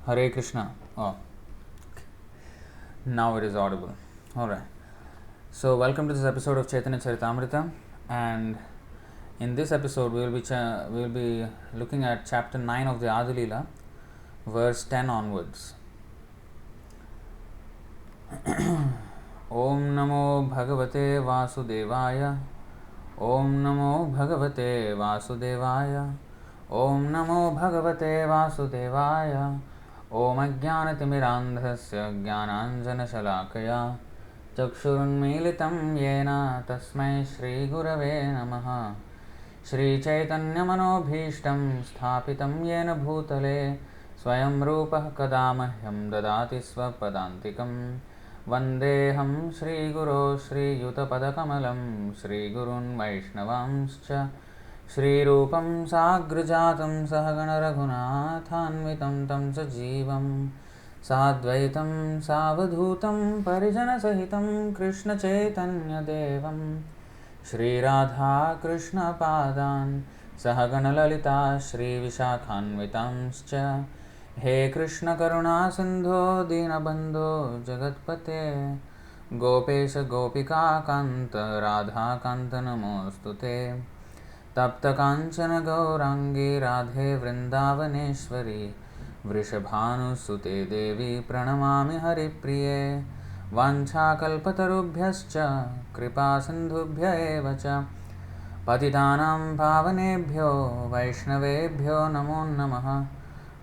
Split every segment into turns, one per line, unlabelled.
Hare Krishna. Oh, now it is audible. Alright. So, welcome to this episode of Chaitanya Charitamrita. And in this episode, we will be looking at chapter 9 of the Adi Leela, verse 10 onwards. Om Namo Bhagavate Vasudevaya. Om Namo Bhagavate Vasudevaya. Om Namo Bhagavate Vasudevaya. Om Ajnanatimirandhasya Jnananjanashalakaya Chakshurunmilitam Yena Tasmai Shri Gurave Namaha. Shri Chaitanya Manobhishtam Sthapitam Yena Bhutale Swayam Rupah Kadamahyam Dadati Swapadantikam Vandeham Shri Guru Shri Yutapadakamalam Shri Gurun Vaishnavamscha Shri Rupam Sagrajatam Sahagana Raghunathanvitam Tam Sajivam Sadvaitam Savadhutam Parijana Sahitam Krishna Chaitanya Devam Shri Radha Krishna Padan Sahagana Lalita Shri Vishakhanvitamscha He Krishna Karuna Sindho Dinabandho Jagatpate Gopesha Gopika Kanta Radha Kanta Namostute Tapta Kanchana Gaurangi Radhe Vrindavaneshwari Vrishabhanu Sute Devi Pranamami Hari Priye Vancha Kalpatarubhyascha Kripa Sindhubhya Evacha Patitanam Pavanebhyo Vaishnavebhyo Namo Namaha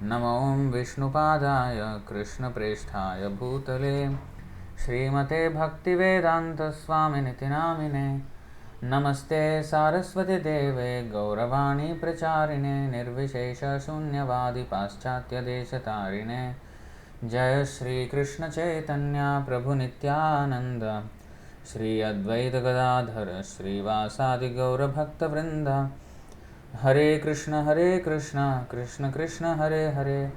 Namo Vishnupadaya Krishna Presthaya Bhutale Srimate Bhaktivedanta Swaminiti Namine Namaste Saraswati Deve Gauravani Pracharine Nirvishesha Shunyavadi Paschatya Deshatarine Jaya Shri Krishna Chaitanya Prabhu Nityananda Shri Advaita Gadadhara Shri Vasadi Gaura Bhakta Vrinda Hare Krishna Krishna Krishna Hare Hare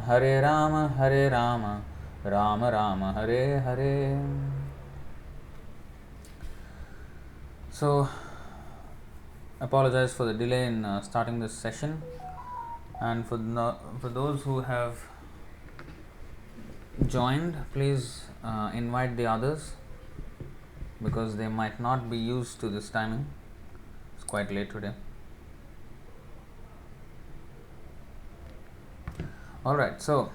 Hare Rama Rama Rama Hare Hare. So, apologize for the delay in starting this session, and for those who have joined, please invite the others because they might not be used to this timing. It's quite late today. Alright, so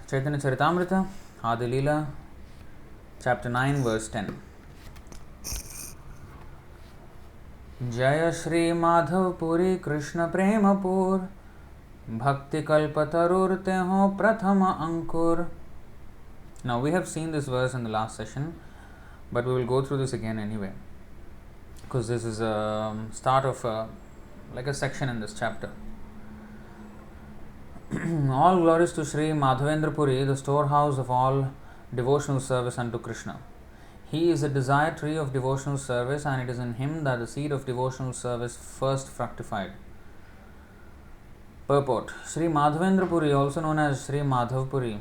Chaitanya Charitamrita, Adi Leela, Chapter 9, verse 10. Jaya Shri Madhav Puri Krishna Premapur Bhakti Kalpatarur Teho Prathama Ankur. Now we have seen this verse in the last session, but we will go through this again anyway, because this is a start of like a section in this chapter. All glories to Shri Madhavendra Puri, the storehouse of all devotional service unto Krishna. He is a desired tree of devotional service, and it is in him that the seed of devotional service first fructified. Purport: Shri Madhavendra Puri, also known as Shri Madhav Puri,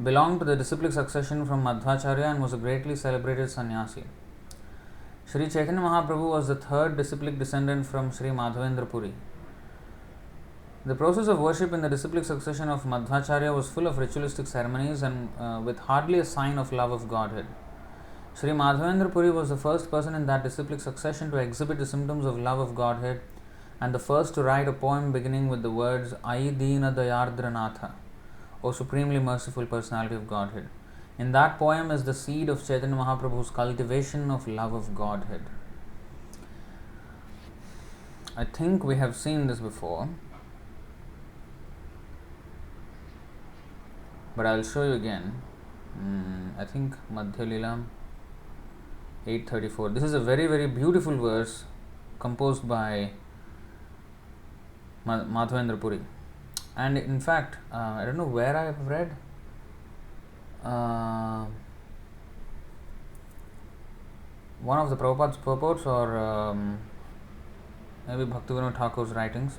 belonged to the disciplic succession from Madhvacharya and was a greatly celebrated sannyasi. Shri Chaitanya Mahaprabhu was the third disciplic descendant from Shri Madhavendra Puri. The process of worship in the disciplic succession of Madhvacharya was full of ritualistic ceremonies and with hardly a sign of love of Godhead. Shri Madhavendra Puri was the first person in that disciplic succession to exhibit the symptoms of love of Godhead, and the first to write a poem beginning with the words Ai Deena Dayardra Natha, O Supremely Merciful Personality of Godhead. In that poem is the seed of Chaitanya Mahaprabhu's cultivation of love of Godhead. I think we have seen this before, but I'll show you again. I think Madhya Leela 834. This is a very, very beautiful verse composed by Madhavendra Puri. And in fact, I don't know where I have read. One of the Prabhupada's purports, or maybe Bhaktivinoda Thakur's writings.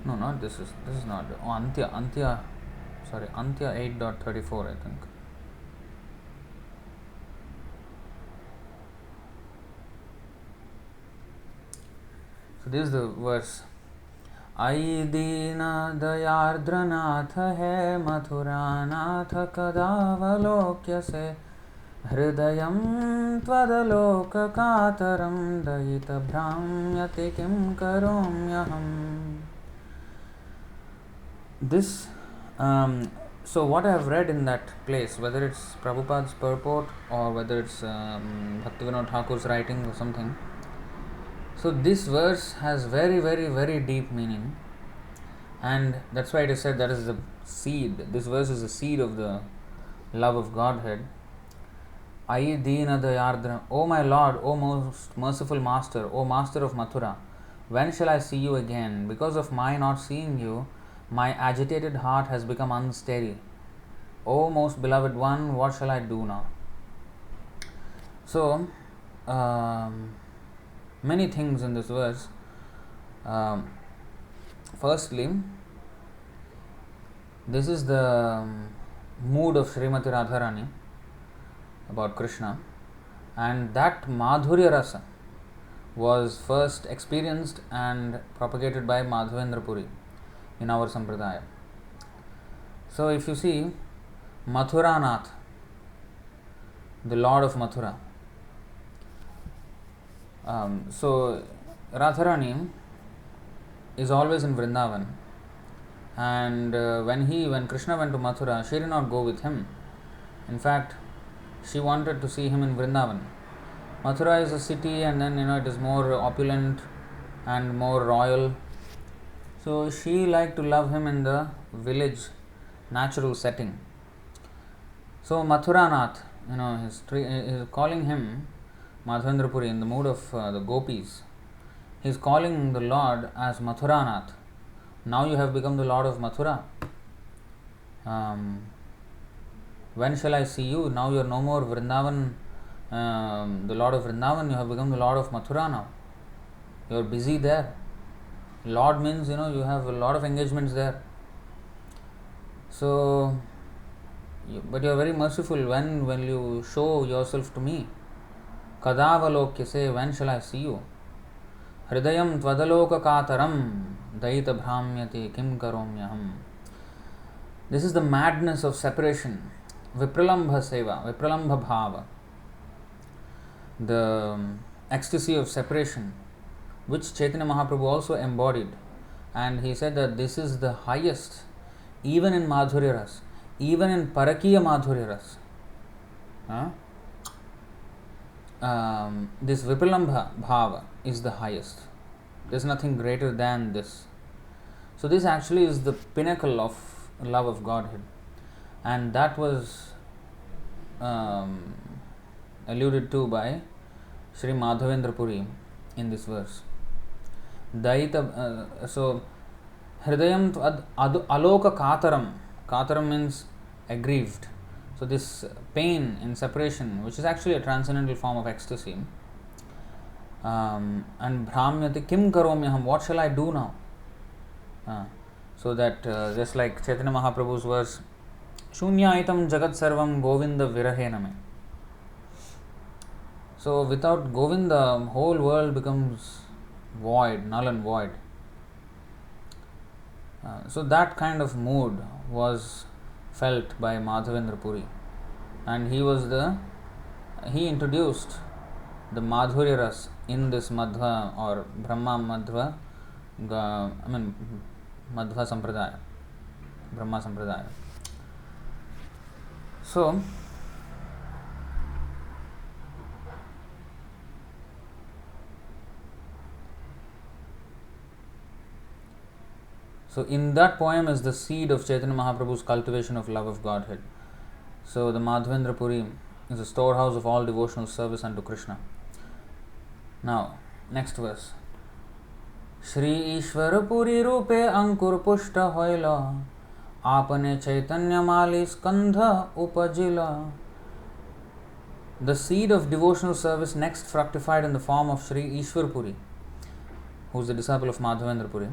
No, not this is not. Oh, Antya 8.34, I think. So this is the verse. Ai Dina Dayardranatha hai Mathuranatha kadavalokyase Hridayam Tvadaloka Kataram Dayita Bhramyate Kim Karomyaham. This, so what I have read in that place, whether it's Prabhupada's purport or whether it's Bhaktivinoda Thakur's writing or something, so this verse has very, very, very deep meaning, and that's why it is said that is the seed. This verse is the seed of the love of Godhead. Ai Dina Dayardra, O my Lord, O most merciful Master, O Master of Mathura, when shall I see you again? Because of my not seeing you, my agitated heart has become unsteady. O most beloved one, what shall I do now? So, many things in this verse. Firstly, this is the mood of Srimati Radharani about Kṛṣṇa, and that Madhurya Rasa was first experienced and propagated by Madhavendra Puri in our Sampradaya. So, if you see Mathuranath, the Lord of Mathura, so Radharani is always in Vrindavan, and when Kṛṣṇa went to Mathura, she did not go with him. In fact, she wanted to see him in Vrindavan. Mathura is a city, and then it is more opulent and more royal. So she liked to love him in the village, natural setting. So Mathuranath, he is calling him Madhavendra Puri in the mood of the gopis. He is calling the Lord as Mathuranath. Now you have become the Lord of Mathura. When shall I see you? Now you are no more Vrindavan, the Lord of Vrindavan. You have become the Lord of Mathura now. You are busy there. Lord means, you have a lot of engagements there. So, but you are very merciful. When will you show yourself to me? Kadavalokyase, when shall I see you? Hridayam tvadaloka kataram daita bhramyati kim karomyaham. This is the madness of separation. Vipralambha seva, Vipralambha bhava. The ecstasy of separation, which Chaitanya Mahaprabhu also embodied. And he said that this is the highest, even in Madhurya Ras, even in Parakiya Madhurya Ras. This Vipralambha bhava is the highest. There is nothing greater than this. So this actually is the pinnacle of love of Godhead. And that was alluded to by Sri Madhavendra Puri in this verse. Daita, so Hridayam aloka kataram. Kataram means aggrieved. So this pain in separation, which is actually a transcendental form of ecstasy. And bhramyati kim karomyaham, what shall I do now? So that just like Chaitanya Mahaprabhu's verse, Shunyaitam jagat sarvam govinda virahena me. So without Govinda, whole world becomes void, null and void. So that kind of mood was felt by Madhavendra Puri, and he introduced the Madhurya Ras in this Madhva or Brahma Madhva, Madhva Sampradaya, Brahma Sampradaya. So in that poem is the seed of Chaitanya Mahaprabhu's cultivation of love of Godhead. So the Madhavendra Puri is a storehouse of all devotional service unto Kṛṣṇa. Now, next verse. Shri Ishwar Puri Rupe Ankur Pushta Hoila Apane Chaitanya Mali Skandha Upajila. The seed of devotional service next fructified in the form of Shri Ishwar Puri, who is the disciple of Madhavendra Puri.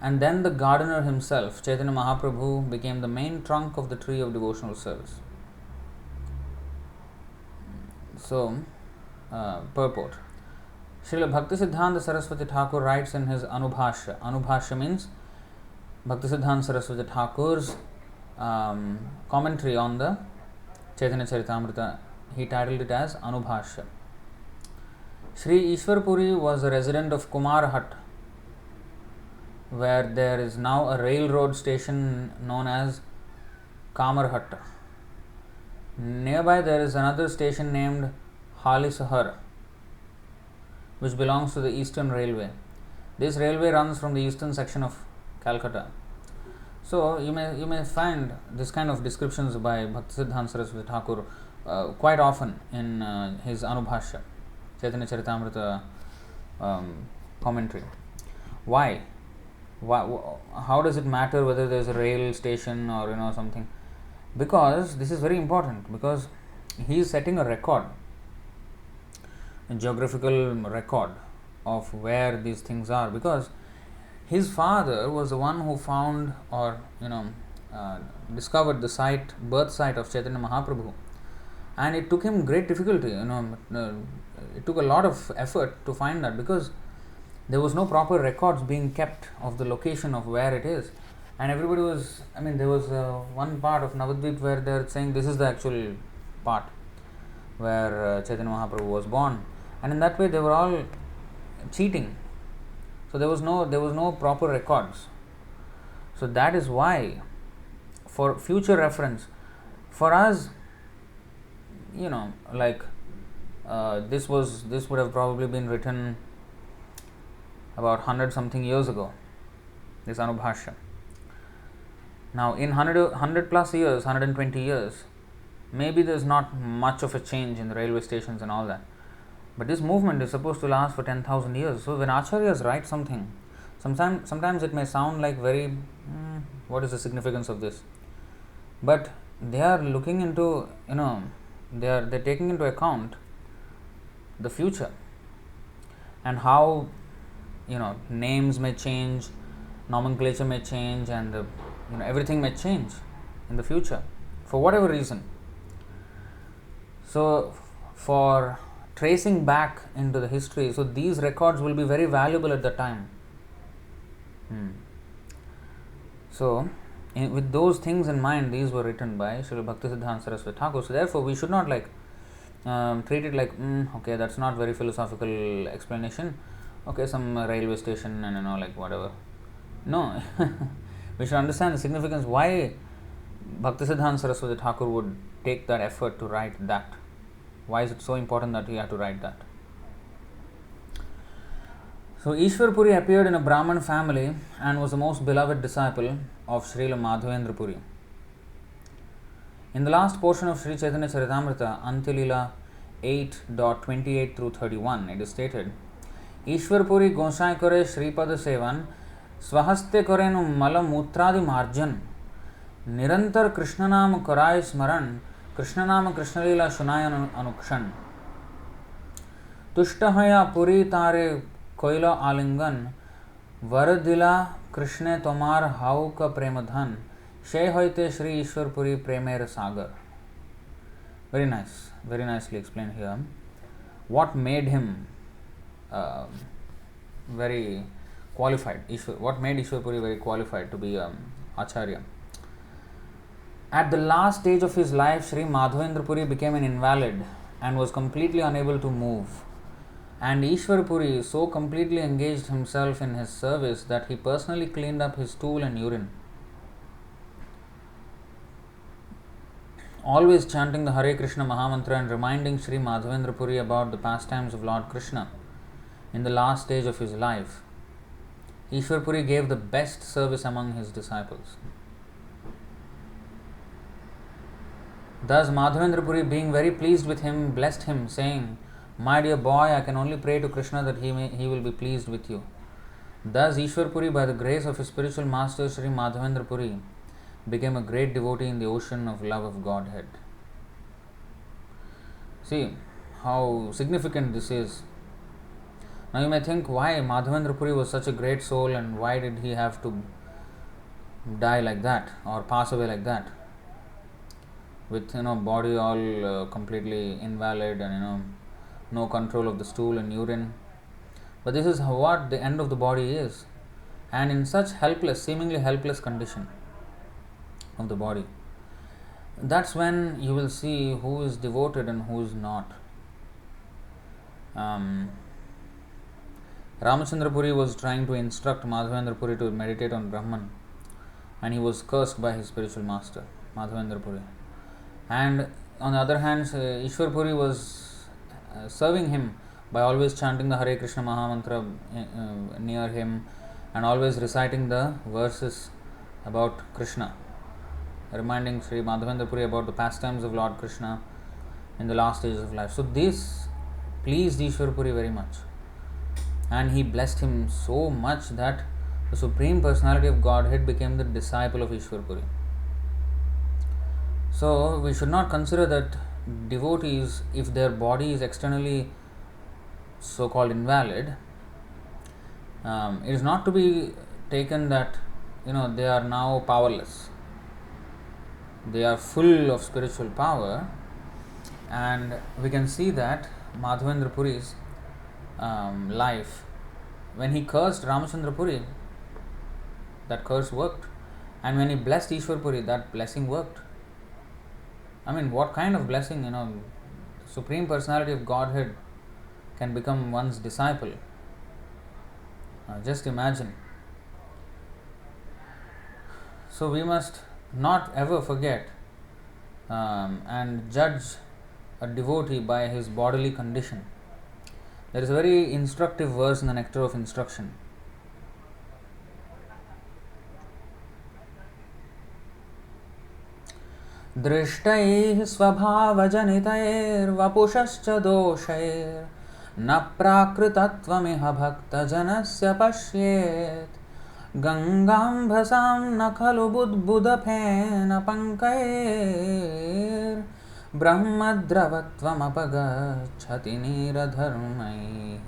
And then the gardener himself, Chaitanya Mahaprabhu, became the main trunk of the tree of devotional service. So, purport. Srila Bhaktisiddhanta Saraswati Thakur writes in his Anubhashya. Anubhashya means Bhaktisiddhanta Saraswati Thakur's commentary on the Chaitanya Charitamrita. He titled it as Anubhashya. Sri Ishwar Puri was a resident of Kumarhat, where there is now a railroad station known as Kamarhatta. Nearby there is another station named Halisahar, which belongs to the Eastern Railway. This railway runs from the eastern section of Calcutta. So you may find this kind of descriptions by Bhaktisiddhanta Saraswati Thakur quite often in his Anubhashya, Chaitanya Charitamrita commentary. Why? How does it matter whether there is a rail station or something? Because this is very important, because he is setting a record, a geographical record of where these things are, because his father was the one who found or discovered the birth site of Chaitanya Mahaprabhu, and it took him great difficulty. It took a lot of effort to find that, because there was no proper records being kept of the location of where it is, and everybody was. There was one part of Navadvip where they are saying this is the actual part where Chaitanya Mahaprabhu was born, and in that way they were all cheating. So there was no proper records. So that is why, for future reference, for us, this would have probably been written about 100 something years ago, this Anubhashya. Now in 100 plus years, 120 years, maybe there's not much of a change in the railway stations and all that. But this movement is supposed to last for 10,000 years. So when Acharyas write something, sometimes it may sound like very, what is the significance of this? But they are looking into, they're taking into account the future and how, names may change, nomenclature may change, and everything may change in the future for whatever reason. So for tracing back into the history, so these records will be very valuable at the time. So with those things in mind, these were written by Srila Bhaktisiddhanta Saraswati Thakur. So therefore we should not treat it like okay, that's not very philosophical explanation, okay, some railway station and whatever. No. We should understand the significance, why Bhaktisiddhanta Saraswati Thakur would take that effort to write that. Why is it so important that he had to write that? So Ishwar Puri appeared in a Brahman family and was the most beloved disciple of Srila Madhavendra Puri. In the last portion of Sri Chaitanya Charitamrita, Antilila 8.28 through 31, it is stated, Ishwar Puri Gosai Kore Shripad Sevan Swahaste Korenu Mala Mutradi Marjan Nirantar Kṛṣṇa Naam Karai Smaran Kṛṣṇa Naam Kṛṣṇa Lila Shunayan Anukshan Tushtahaya Puri Tare Koila Alingan Varadila Kṛṣṇe Tomar Hauka Premadhan Shay Hoite Shri Ishwar Puri Premer Sagar. Very nice, very nicely explained here. What made him very qualified? What made Ishwar Puri very qualified to be Acharya? At the last stage of his life, Sri Madhavendra Puri became an invalid and was completely unable to move. And Ishwar Puri so completely engaged himself in his service that he personally cleaned up his stool and urine, always chanting the Hare Krishna Mahamantra and reminding Sri Madhavendra Puri about the pastimes of Lord Krishna in the last stage of his life. Ishwar Puri gave the best service among his disciples. Thus Madhavendra Puri, being very pleased with him, blessed him, saying, My dear boy, I can only pray to Krishna that he will be pleased with you. Thus Ishwar Puri, by the grace of his spiritual master Sri Madhavendra Puri, became a great devotee in the ocean of love of Godhead. See how significant this is. Now you may think, why Madhavendra Puri was such a great soul and why did he have to die like that or pass away like that, with body all completely invalid and no control of the stool and urine. But this is what the end of the body is. And in such helpless, seemingly helpless condition of the body, that's when you will see who is devoted and who is not. Ramachandra Puri was trying to instruct Madhavendra Puri to meditate on Brahman, and he was cursed by his spiritual master, Madhavendra Puri. And on the other hand, Ishwar Puri was serving him by always chanting the Hare Krishna Mahamantra near him and always reciting the verses about Krishna, reminding Sri Madhavendra Puri about the pastimes of Lord Krishna in the last stages of life. So this pleased Ishwar Puri very much, and he blessed him so much that the Supreme Personality of Godhead became the disciple of Ishwar Puri. So we should not consider that devotees, if their body is externally so-called invalid, it is not to be taken that they are now powerless. They are full of spiritual power, and we can see that Madhavendra Puri's life, when he cursed Ramachandra Puri, that curse worked, and when he blessed Ishwar Puri, that blessing worked. I mean, what kind of blessing, Supreme Personality of Godhead can become one's disciple. Just imagine. So we must not ever forget and judge a devotee by his bodily condition. There is a very instructive verse in the Nectar of Instruction. दृष्टैः स्वभावजनितैर्वपुषश्च दोषैर् न प्राकृतत्वमिह भक्तजनस्य पश्येत् गङ्गाम्भसां न खलु बुद्बुदफेन पङ्कैर् ब्रह्मद्रवत्वमपगच्छति नीरधर्मैः.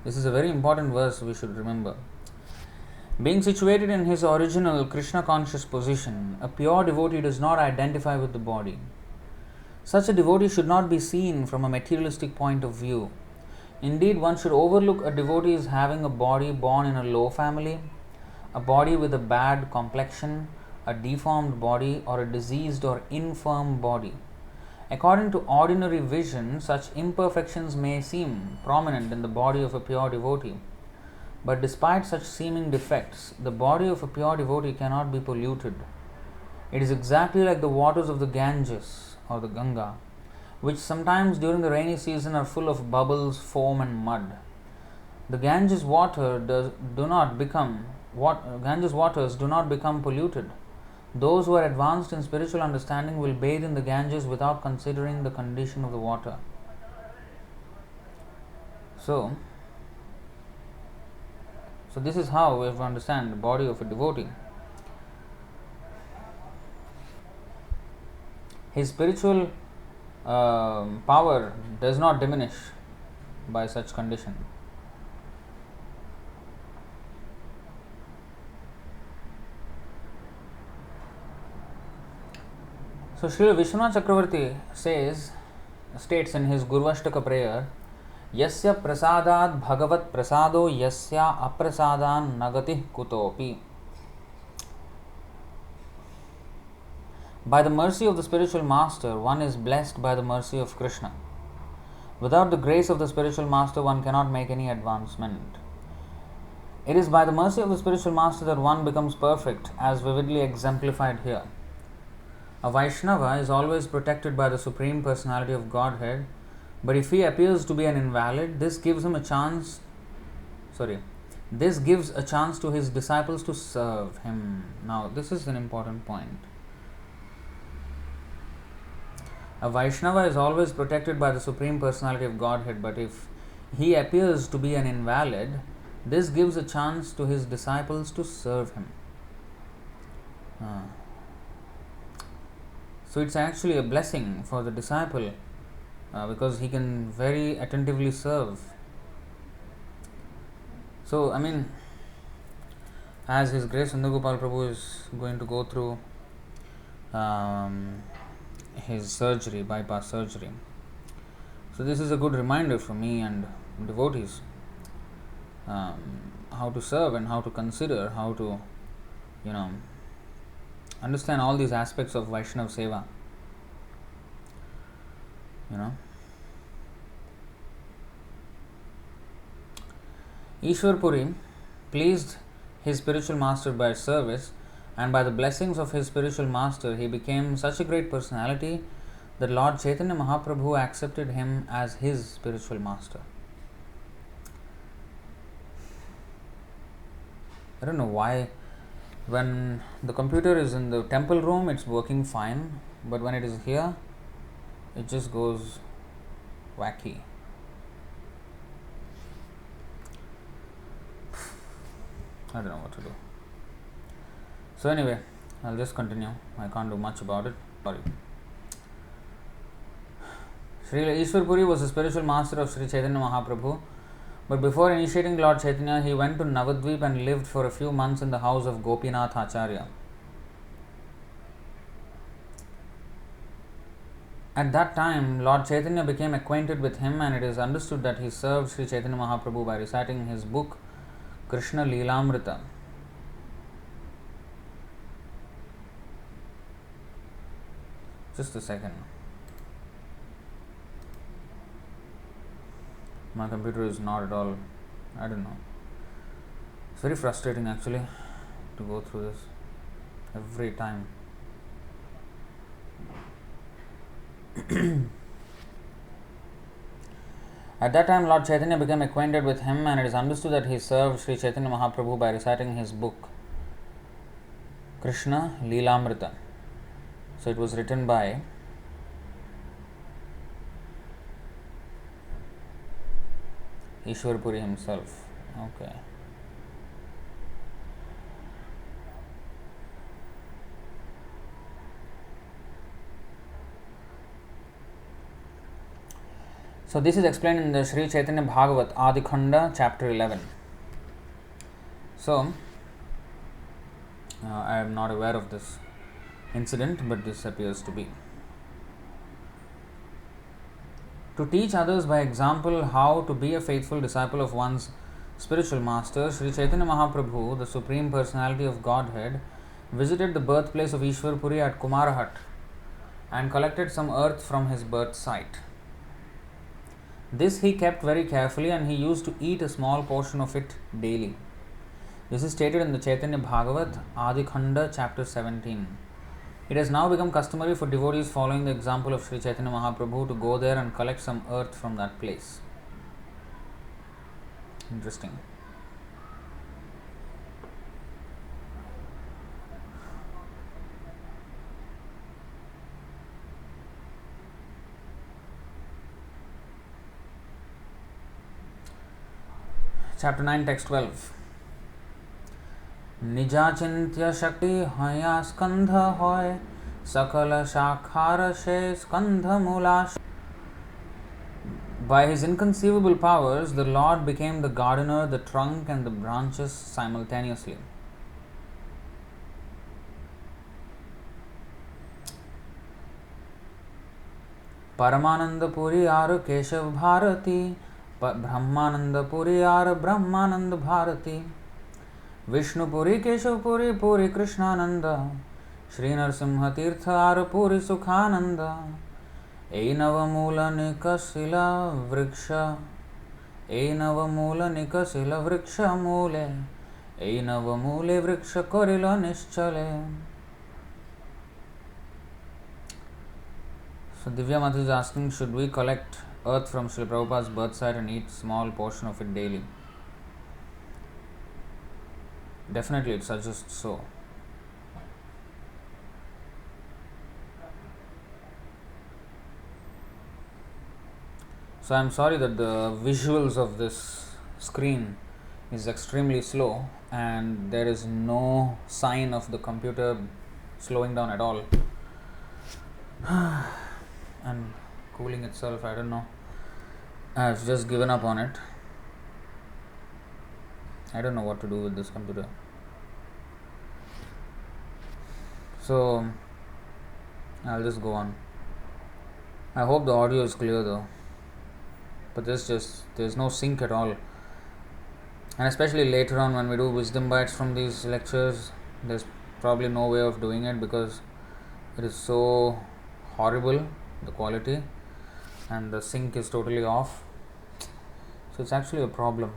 This is a very important verse we should remember. Being situated in his original Krishna conscious position, a pure devotee does not identify with the body. Such a devotee should not be seen from a materialistic point of view. Indeed, one should overlook a devotee as having a body born in a low family, a body with a bad complexion, a deformed body, or a diseased or infirm body. According to ordinary vision, such imperfections may seem prominent in the body of a pure devotee. But despite such seeming defects, the body of a pure devotee cannot be polluted. It is exactly like the waters of the Ganges or the Ganga, which sometimes during the rainy season are full of bubbles, foam and mud. The Ganges waters do not become polluted. Those who are advanced in spiritual understanding will bathe in the Ganges without considering the condition of the water. So this is how we have to understand the body of a devotee. His spiritual power does not diminish by such condition. So Srila Vishwanath Chakravarti states in his Gurvashtaka prayer, Yasya prasadat bhagavat prasado yasya aprasadan nagati kutopi. By the mercy of the spiritual master, one is blessed by the mercy of Krishna. Without the grace of the spiritual master, one cannot make any advancement. It is by the mercy of the spiritual master that one becomes perfect, as vividly exemplified here. A Vaishnava is always protected by the Supreme Personality of Godhead, but if he appears to be an invalid, this gives a chance to his disciples to serve him. Now, this is an important point. A Vaishnava is always protected by the Supreme Personality of Godhead, but if he appears to be an invalid, this gives a chance to his disciples to serve him. So it's actually a blessing for the disciple because he can very attentively serve. So, as His Grace Sundar Prabhu is going to go through his bypass surgery. So this is a good reminder for me and devotees how to serve and how to consider, how to, you know, understand all these aspects of Vaishnav Seva. You know, Ishwar Puri pleased his spiritual master by service, and by the blessings of his spiritual master, he became such a great personality that Lord Chaitanya Mahaprabhu accepted him as his spiritual master. I don't know why, when the computer is in the temple room, it's working fine, but when it is here, it just goes wacky. I don't know what to do. So anyway, I'll just continue. I can't do much about it. Sorry. Srila Ishwar Puri was the spiritual master of Sri Chaitanya Mahaprabhu, but before initiating Lord Chaitanya, he went to Navadvip and lived for a few months in the house of Gopinath Acharya. At that time, Lord Chaitanya became acquainted with him, and it is understood that he served Sri Chaitanya Mahaprabhu by reciting his book Kṛṣṇa Leelamrita. Just a second. My computer is not at all, I don't know. It's very frustrating actually to go through this every time. At that time, Lord Chaitanya became acquainted with him, and it is understood that he served Sri Chaitanya Mahaprabhu by reciting his book Kṛṣṇa Leelamrita. So it was written by Ishwar Puri himself. Okay. So this is explained in the Sri Chaitanya Bhagavat, Adikhanda, chapter 11. So, I am not aware of this incident, but this appears to be. To teach others by example how to be a faithful disciple of one's spiritual master, Sri Chaitanya Mahaprabhu, the Supreme Personality of Godhead, visited the birthplace of Ishwar Puri at Kumarahat and collected some earth from his birth site. This he kept very carefully, and he used to eat a small portion of it daily. This is stated in the Chaitanya Bhagavat, Adikhanda, chapter 17. It has now become customary for devotees following the example of Sri Chaitanya Mahaprabhu to go there and collect some earth from that place. Interesting. Chapter 9, text 12. Nijachintya Shakti Haya Skandha Hoy Sakala Shakhara She Skandha Mulash. By his inconceivable powers, the Lord became the gardener, the trunk, and the branches simultaneously. Paramananda Puri Aru Keshav Bharati, Brahmananda Puri Aru Brahmananda Bharati, Vishnu Puri Keshav Puri Puri Krishnananda, Shri Narsimha Tirtha Aru Puri Sukhananda, Einavamula Nikasila Vriksha, Einavamula Nikasila Vriksha Mule, Einavamule Vriksha Korila Nischale. So Divya Mata is asking, should we collect earth from Srila Prabhupada's birth site and eat small portion of it daily? Definitely it suggests so. So I am sorry that the visuals of this screen is extremely slow and there is no sign of the computer slowing down at all. And cooling itself, I don't know. I've just given up on it. I don't know what to do with this computer. So I'll just go on. I hope the audio is clear though. But there's no sync at all. And especially later on when we do wisdom bites from these lectures, there's probably no way of doing it because it is so horrible, the quality, and the sync is totally off. So it's actually a problem.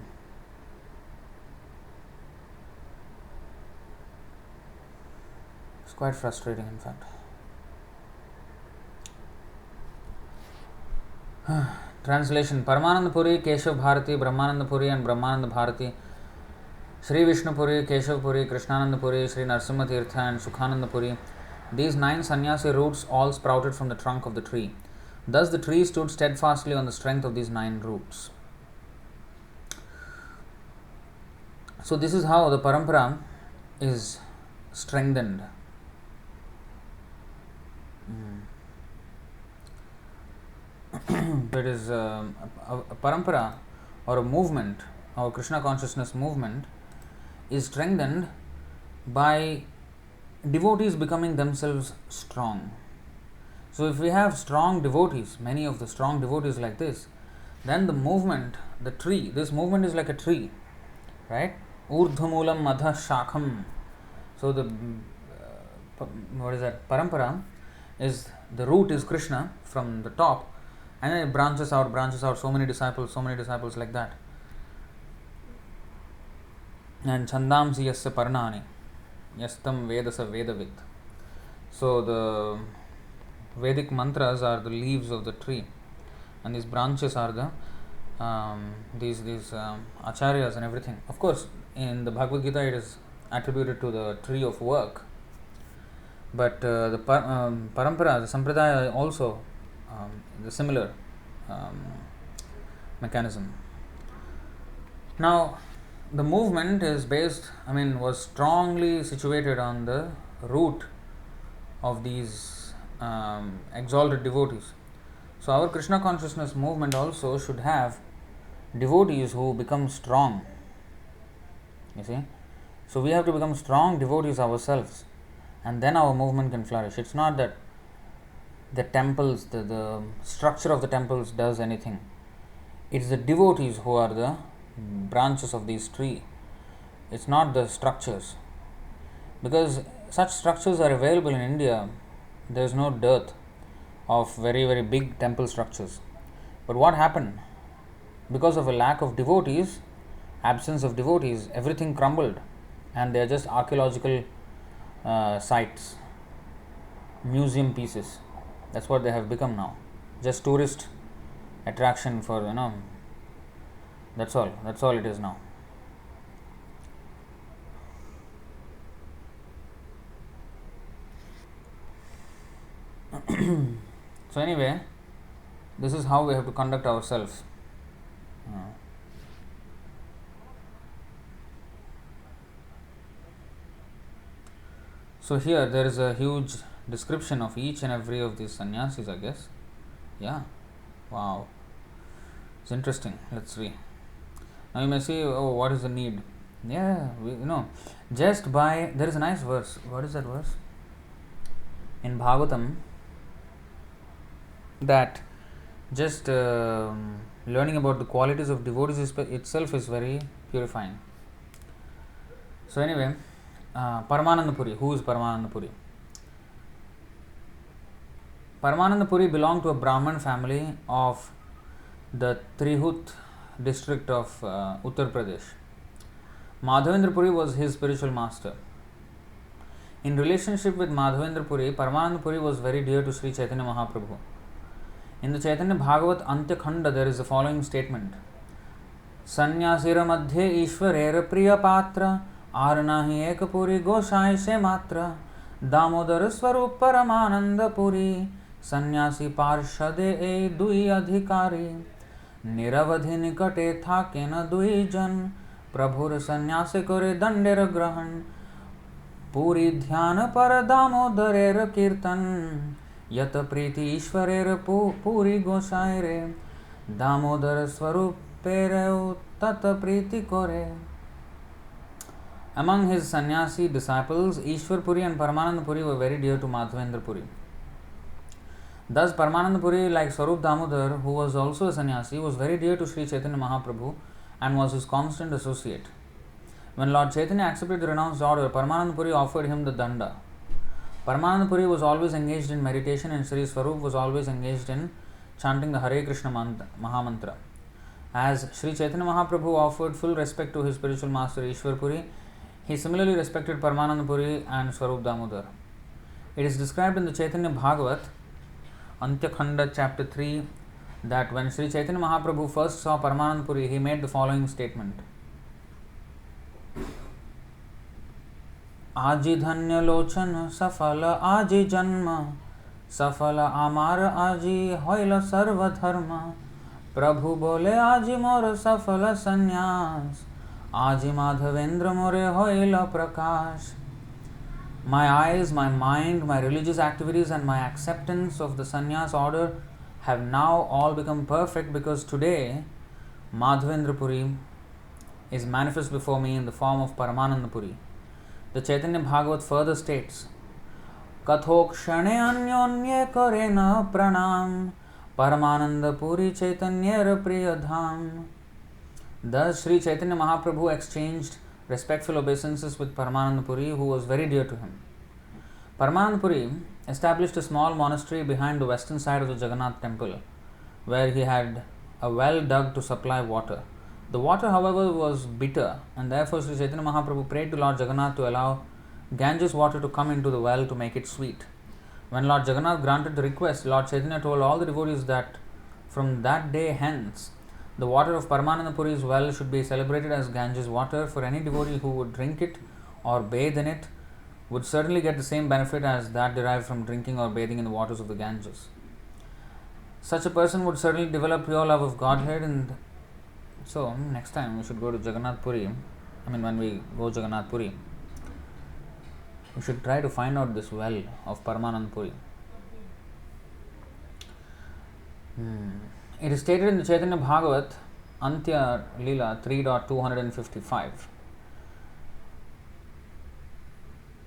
It's quite frustrating, in fact. Translation: Paramananda Puri, Keshav Bharati, Brahmananda Puri and Brahmananda Bharati, Sri Vishnu Puri, Keshav Puri, Krishnananda Puri, Sri Narsimha Tirtha and Sukhananda Puri. These 9 sannyasi roots all sprouted from the trunk of the tree. Thus the tree stood steadfastly on the strength of these 9 roots. So this is how the parampara is strengthened. It is a parampara or a movement, our Krishna consciousness movement, is strengthened by devotees becoming themselves strong. So if we have strong devotees, many of the strong devotees like this, then the movement, the tree, this movement is like a tree, right? Urdhvamulam madha shakham. So the what is that? Parampara is, the root is Krishna from the top, and then it branches out, so many disciples like that. And chandamsi yasya parnani yastam vedasa vedavit. So the Vedic mantras are the leaves of the tree, and these branches are the these acharyas and everything. Of course, in the Bhagavad Gita it is attributed to the tree of work, but the parampara, the sampradaya also the similar mechanism. Now the movement is based, was strongly situated on the root of these exalted devotees. So our Krishna consciousness movement also should have devotees who become strong. You see? So we have to become strong devotees ourselves, and then our movement can flourish. It's not that the temples, the structure of the temples does anything. It's the devotees who are the branches of this tree. It's not the structures. Because such structures are available in India. There is no dearth of very, very big temple structures. But what happened? Because of a lack of devotees, absence of devotees, everything crumbled, and they are just archaeological sites, museum pieces. That's what they have become now. Just tourist attraction for, that's all it is now. So anyway, this is how we have to conduct ourselves. So here there is a huge description of each and every of these sannyasis, I guess. Yeah. Wow. It's interesting. Let's see. Now you may say, oh, what is the need? Yeah, just by, there is a nice verse. What is that verse? In Bhagavatam, that just learning about the qualities of devotees itself is very purifying. So anyway, Paramananda Puri. Who is Paramananda Puri? Paramananda Puri belonged to a Brahman family of the Trihut district of Uttar Pradesh. Madhavendra Puri was his spiritual master. In relationship with Madhavendra Puri, Paramananda Puri was very dear to Sri Chaitanya Mahaprabhu. In the Chaitanya Bhagavat Antya Khanda, there is the following statement: Sanyasira madhye Ishwarera priya patra, arnahi ek puri goshai se matra, damodar swarup Paramananda Puri, sanyasi parshade e dui adhikari, niravadhi nikate thake na dui jan, prabhur sanyase kore dandera grahan, puri dhyana par damodarer kirtan, yat priti ishwarer puri gosaire, damodar swarupere tat priti kore. Among his sannyasi disciples, Ishwar Puri and Paramananda Puri were very dear to Madhavendra Puri. Thus, Paramananda Puri, like Swarup Damodar, who was also a sannyasi, was very dear to Sri Chaitanya Mahaprabhu and was his constant associate. When Lord Chaitanya accepted the renounced order, Paramananda Puri offered him the danda. Paramananda Puri was always engaged in meditation and Sri Swarup was always engaged in chanting the Hare Krishna Mahamantra. As Sri Chaitanya Mahaprabhu offered full respect to his spiritual master Ishwar Puri, he similarly respected Paramananda Puri and Swarup Damodar. It is described in the Chaitanya Bhagavat, Untitled Chapter 3, that when Sri Chaitanya Mahaprabhu first saw Paramananda Puri, he made the following statement. आजी धन्य लोचन सफल आजी जन्म सफल आमार आजी होइल सर्वधर्म प्रभु बोले आजी मोर सफल संन्यास आजी माधवेंद्र मोरे होइल प्रकाश. My eyes, my mind, my religious activities and my acceptance of the sannyas order have now all become perfect because today Madhavendra Puri is manifest before me in the form of Paramananda Puri. The Chaitanya Bhagavat further states, Kathokshane anyonye karena pranam Paramananda Puri Chaitanya Priyadham. Thus Sri Chaitanya Mahaprabhu exchanged respectful obeisances with Paramananda Puri, who was very dear to him. Paramananda Puri established a small monastery behind the western side of the Jagannath temple, where he had a well dug to supply water. The water, however, was bitter, and therefore Sri Chaitanya Mahaprabhu prayed to Lord Jagannath to allow Ganges water to come into the well to make it sweet. When Lord Jagannath granted the request, Lord Chaitanya told all the devotees that from that day hence, the water of Paramananda Puri's well should be celebrated as Ganges water, for any devotee who would drink it or bathe in it would certainly get the same benefit as that derived from drinking or bathing in the waters of the Ganges. Such a person would certainly develop pure love of Godhead, and so next time we should go to Jagannath Puri. When we go Jagannath Puri, we should try to find out this well of Paramananda Puri. It is stated in the Chaitanya Bhagavat, Antya Leela 3.255.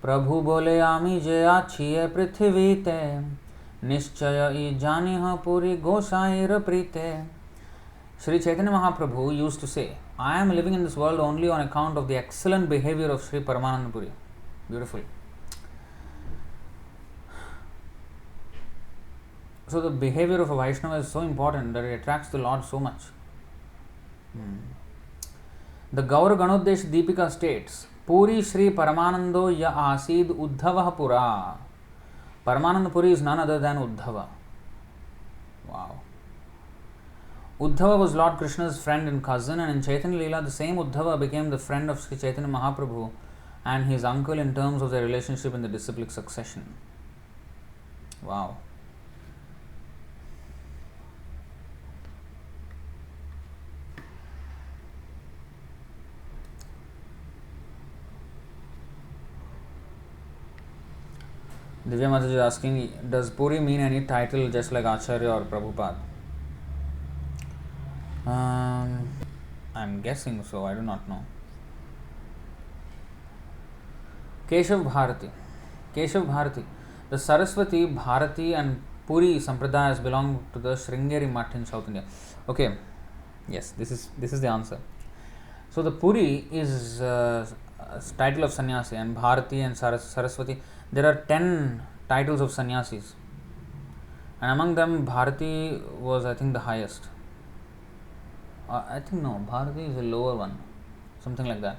प्रभु बोले आमी जे आछिए पृथ्वी ते निश्चय ई जानी ह पूरी गोसाईर प्रीते. Sri Chaitanya Mahaprabhu used to say, I am living in this world only on account of the excellent behavior of Sri Paramananda Puri. Beautiful. So the behavior of a Vaishnava is so important that it attracts the Lord so much. The Gaura Ganodesh Deepika states, Puri Sri Paramanando ya asid Uddhava Pura. Paramananda Puri is none other than Uddhava. Wow. Uddhava was Lord Krishna's friend and cousin, and in Chaitanya Leela, the same Uddhava became the friend of Sri Chaitanya Mahaprabhu and his uncle in terms of their relationship in the disciplic succession. Wow. Divya Mataji is asking, does Puri mean any title just like Acharya or Prabhupada? I'm guessing so, I do not know. Keshav Bharati. Keshav Bharati. The Saraswati, Bharati and Puri Sampradayas belong to the Sringeri Mutt in South India. Okay, yes, this is the answer. So the Puri is a title of sannyasi, and Bharati and Saraswati. There are 10 titles of sannyasis, and among them Bharati was, I think, the highest. I think no, Bharati is a lower one, something like that.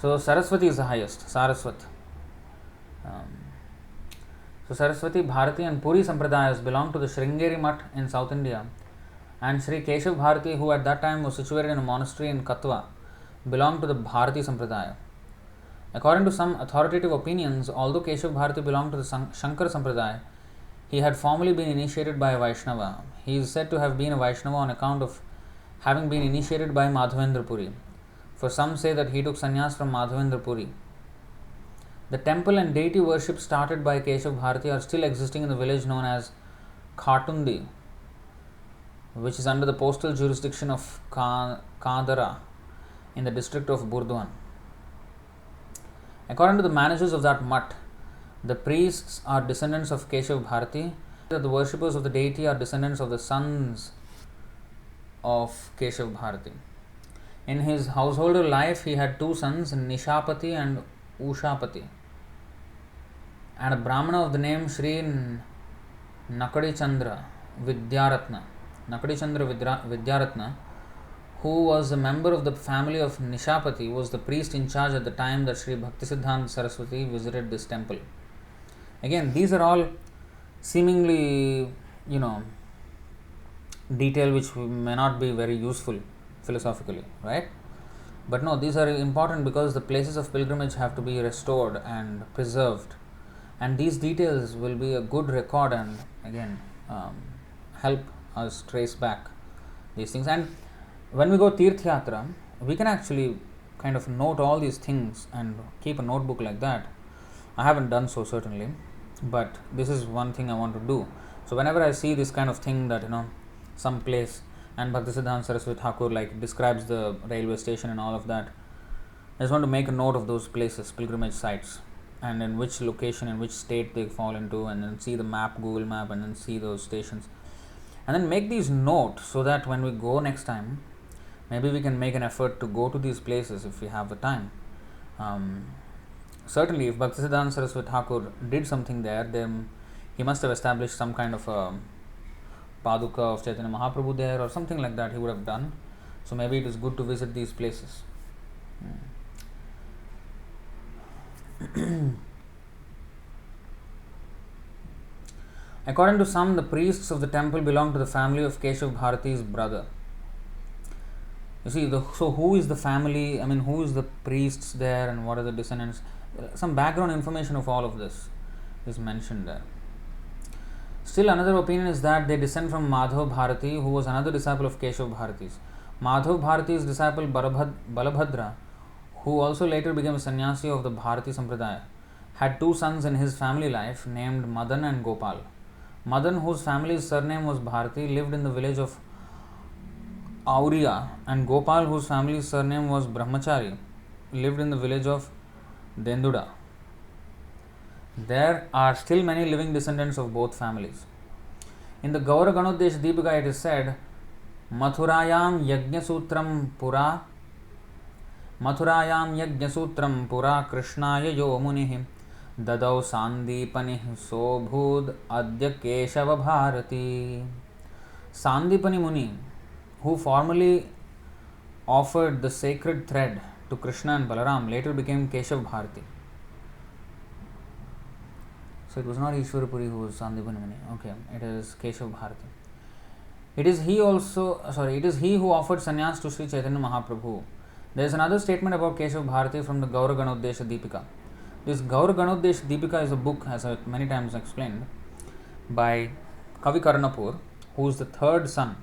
So Saraswati is the highest, Saraswat. So Saraswati, Bharati and Puri Sampradayas belong to the Sringeri Mutt in South India, and Sri Keshav Bharati, who at that time was situated in a monastery in Kattva, belonged to the Bharati Sampradaya. According to some authoritative opinions, although Keshav Bharati belonged to the Shankara Sampradaya, he had formerly been initiated by a Vaishnava. He is said to have been a Vaishnava on account of having been initiated by Madhavendra Puri. For some say that he took sannyas from Madhavendra Puri. The temple and deity worship started by Keshav Bharati are still existing in the village known as Khatundi, which is under the postal jurisdiction of Kadara in the district of Burdwan. According to the managers of that mutt, the priests are descendants of Keshav Bharati, the worshippers of the deity are descendants of the sons of Keshav Bharati. In his householder life, he had two sons, Nishapati and Ushapati, and a Brahmana of the name Sri Nakadichandra Vidyaratna. Vidyaratna, who was a member of the family of Nishapati, was the priest in charge at the time that Sri Bhaktisiddhanta Saraswati visited this temple. Again, these are all seemingly, detail which may not be very useful philosophically, right? But no, these are important because the places of pilgrimage have to be restored and preserved, and these details will be a good record and again help us trace back these things. And when we go Tirth Yatra, we can actually kind of note all these things and keep a notebook like that. I haven't done so certainly, but this is one thing I want to do. So whenever I see this kind of thing that some place and Bhaktisiddhanta Saraswati Thakur like describes the railway station and all of that, I just want to make a note of those places, pilgrimage sites, and in which location, in which state they fall into, and then see the map, Google map, and then see those stations, and then make these notes so that when we go next time, maybe we can make an effort to go to these places if we have the time. Certainly, if Bhaktisiddhanta Saraswati Thakur did something there, then he must have established some kind of a Paduka of Chaitanya Mahaprabhu there or something like that he would have done. So maybe it is good to visit these places. According to some, the priests of the temple belong to the family of Keshav Bharati's brother. You see, so who is the family? I mean, who is the priests there and what are the descendants? Some background information of all of this is mentioned there. Still, another opinion is that they descend from Madhav Bharati, who was another disciple of Keshav Bharati's. Madhav Bharati's disciple Balabhadra, who also later became a sannyasi of the Bharati Sampradaya, had two sons in his family life named Madan and Gopal. Madan, whose family's surname was Bharati, lived in the village of Auriya, and Gopal, whose family's surname was Brahmachari, lived in the village of Denduda. There are still many living descendants of both families. In the Gaura Ganodesh Deepika it is said, Mathurayam Yajñasutram Pura Krishnaya yo munihim dadau Sandipani sobhud adya Keshava Bharati. Sandipani Muni, who formerly offered the sacred thread to Krishna and Balaram, later became Keshav Bharati. So it was not Ishwarapuri who was Sandipani Muni. Okay, it is Keshav Bharati. It is he who offered sannyas to Sri Chaitanya Mahaprabhu. There is another statement about Keshav Bharati from the Gaura Ganodesha Deepika. This Gaura Ganodesha Deepika is a book, as I many times explained, by Kavi Karnapur, who is the third son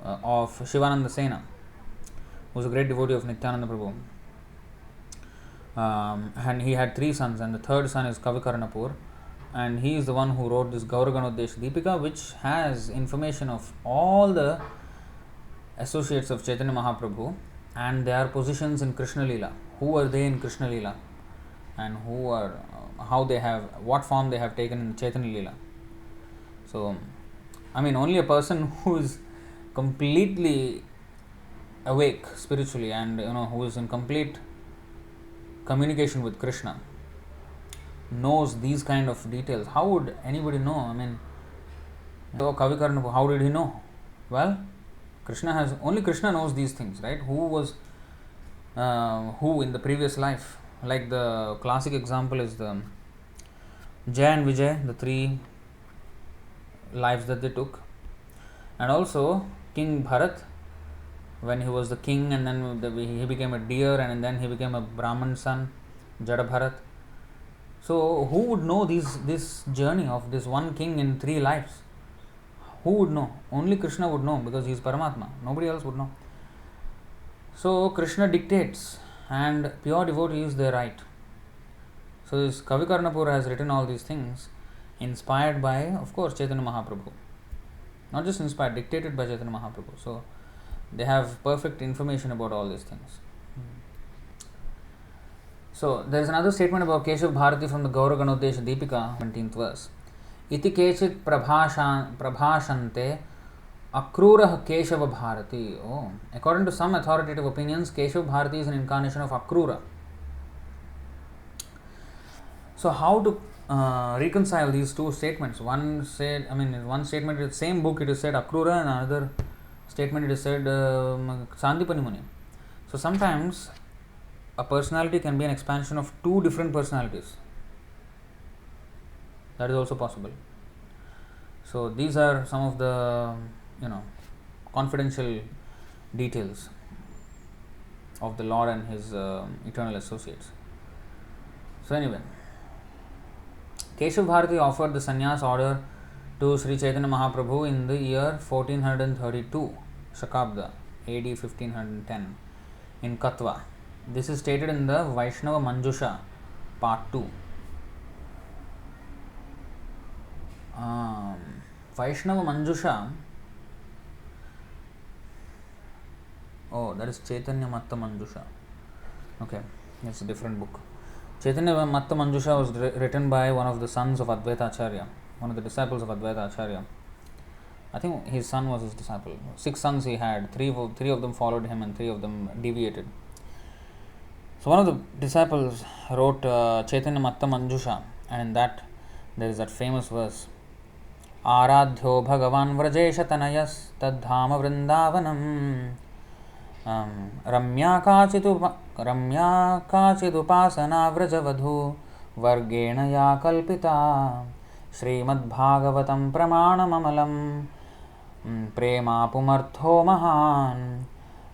of Shivananda Sena, who was a great devotee of Nityananda Prabhu. And he had three sons, and the third son is Kavi Karnapur, and he is the one who wrote this Gaura Ganodesha Deepika, which has information of all the associates of Chaitanya Mahaprabhu and their positions in Krishna Leela. Who are they in Krishna Leela, and what form they have taken in Chaitanya Leela. So, I mean, only a person who is completely awake spiritually and who is in complete communication with Krishna knows these kind of details. How would anybody know? I mean, Kavi Karnapur, how did he know? Well, only Krishna knows these things, right? Who was who in the previous life. Like the classic example is the Jay and Vijay, the three lives that they took, and also King Bharat, when he was the king and then he became a deer and then he became a Brahman son, Jada Bharat. So who would know this journey of this one king in three lives? Who would know? Only Krishna would know, because he is Paramatma. Nobody else would know. So Krishna dictates and pure devotees they write. So this Kavi Karnapur has written all these things inspired by, of course, Chaitanya Mahaprabhu. Not just inspired, dictated by Chaitanya Mahaprabhu. So they have perfect information about all these things. So there is another statement about Keshav Bharati from the Gaura Ganodesha Deepika, 17th verse. Iti kechit prabhashante Akrura Keshava Bharati. Oh, according to some authoritative opinions, Keshava Bharati is an incarnation of Akrura. So, how to reconcile these two statements? One statement is the same book, it is said Akrura, and another statement it is said Sandipani Muni. So, sometimes a personality can be an expansion of two different personalities. That is also possible. So, these are some of the confidential details of the Lord and his eternal associates. So, anyway, Keshav Bharati offered the sannyas order to Sri Chaitanya Mahaprabhu in the year 1432, Shakabda, AD 1510, in Katwa. This is stated in the Vaishnava Manjusha, part 2. Vaishnava Manjusha, oh, that is Chaitanya Matta Manjusha. Okay, it's a different book. Chaitanya Matta Manjusha was written by one of the sons of Advaita Acharya, one of the disciples of Advaita Acharya. I think his son was his disciple. 6 sons he had, three of them followed him and 3 of them deviated. So one of the disciples wrote Chaitanya Matta Manjusha, and in that there is that famous verse, Aradhyo Bhagavan Vrajesha Tanayas Tadhama Vrindavanam Ramya Kachidupasana Vrajavadhu Vargena Ya Kalpita Srimad Bhagavatam Pramanamamalam Prema Pumartho Mahan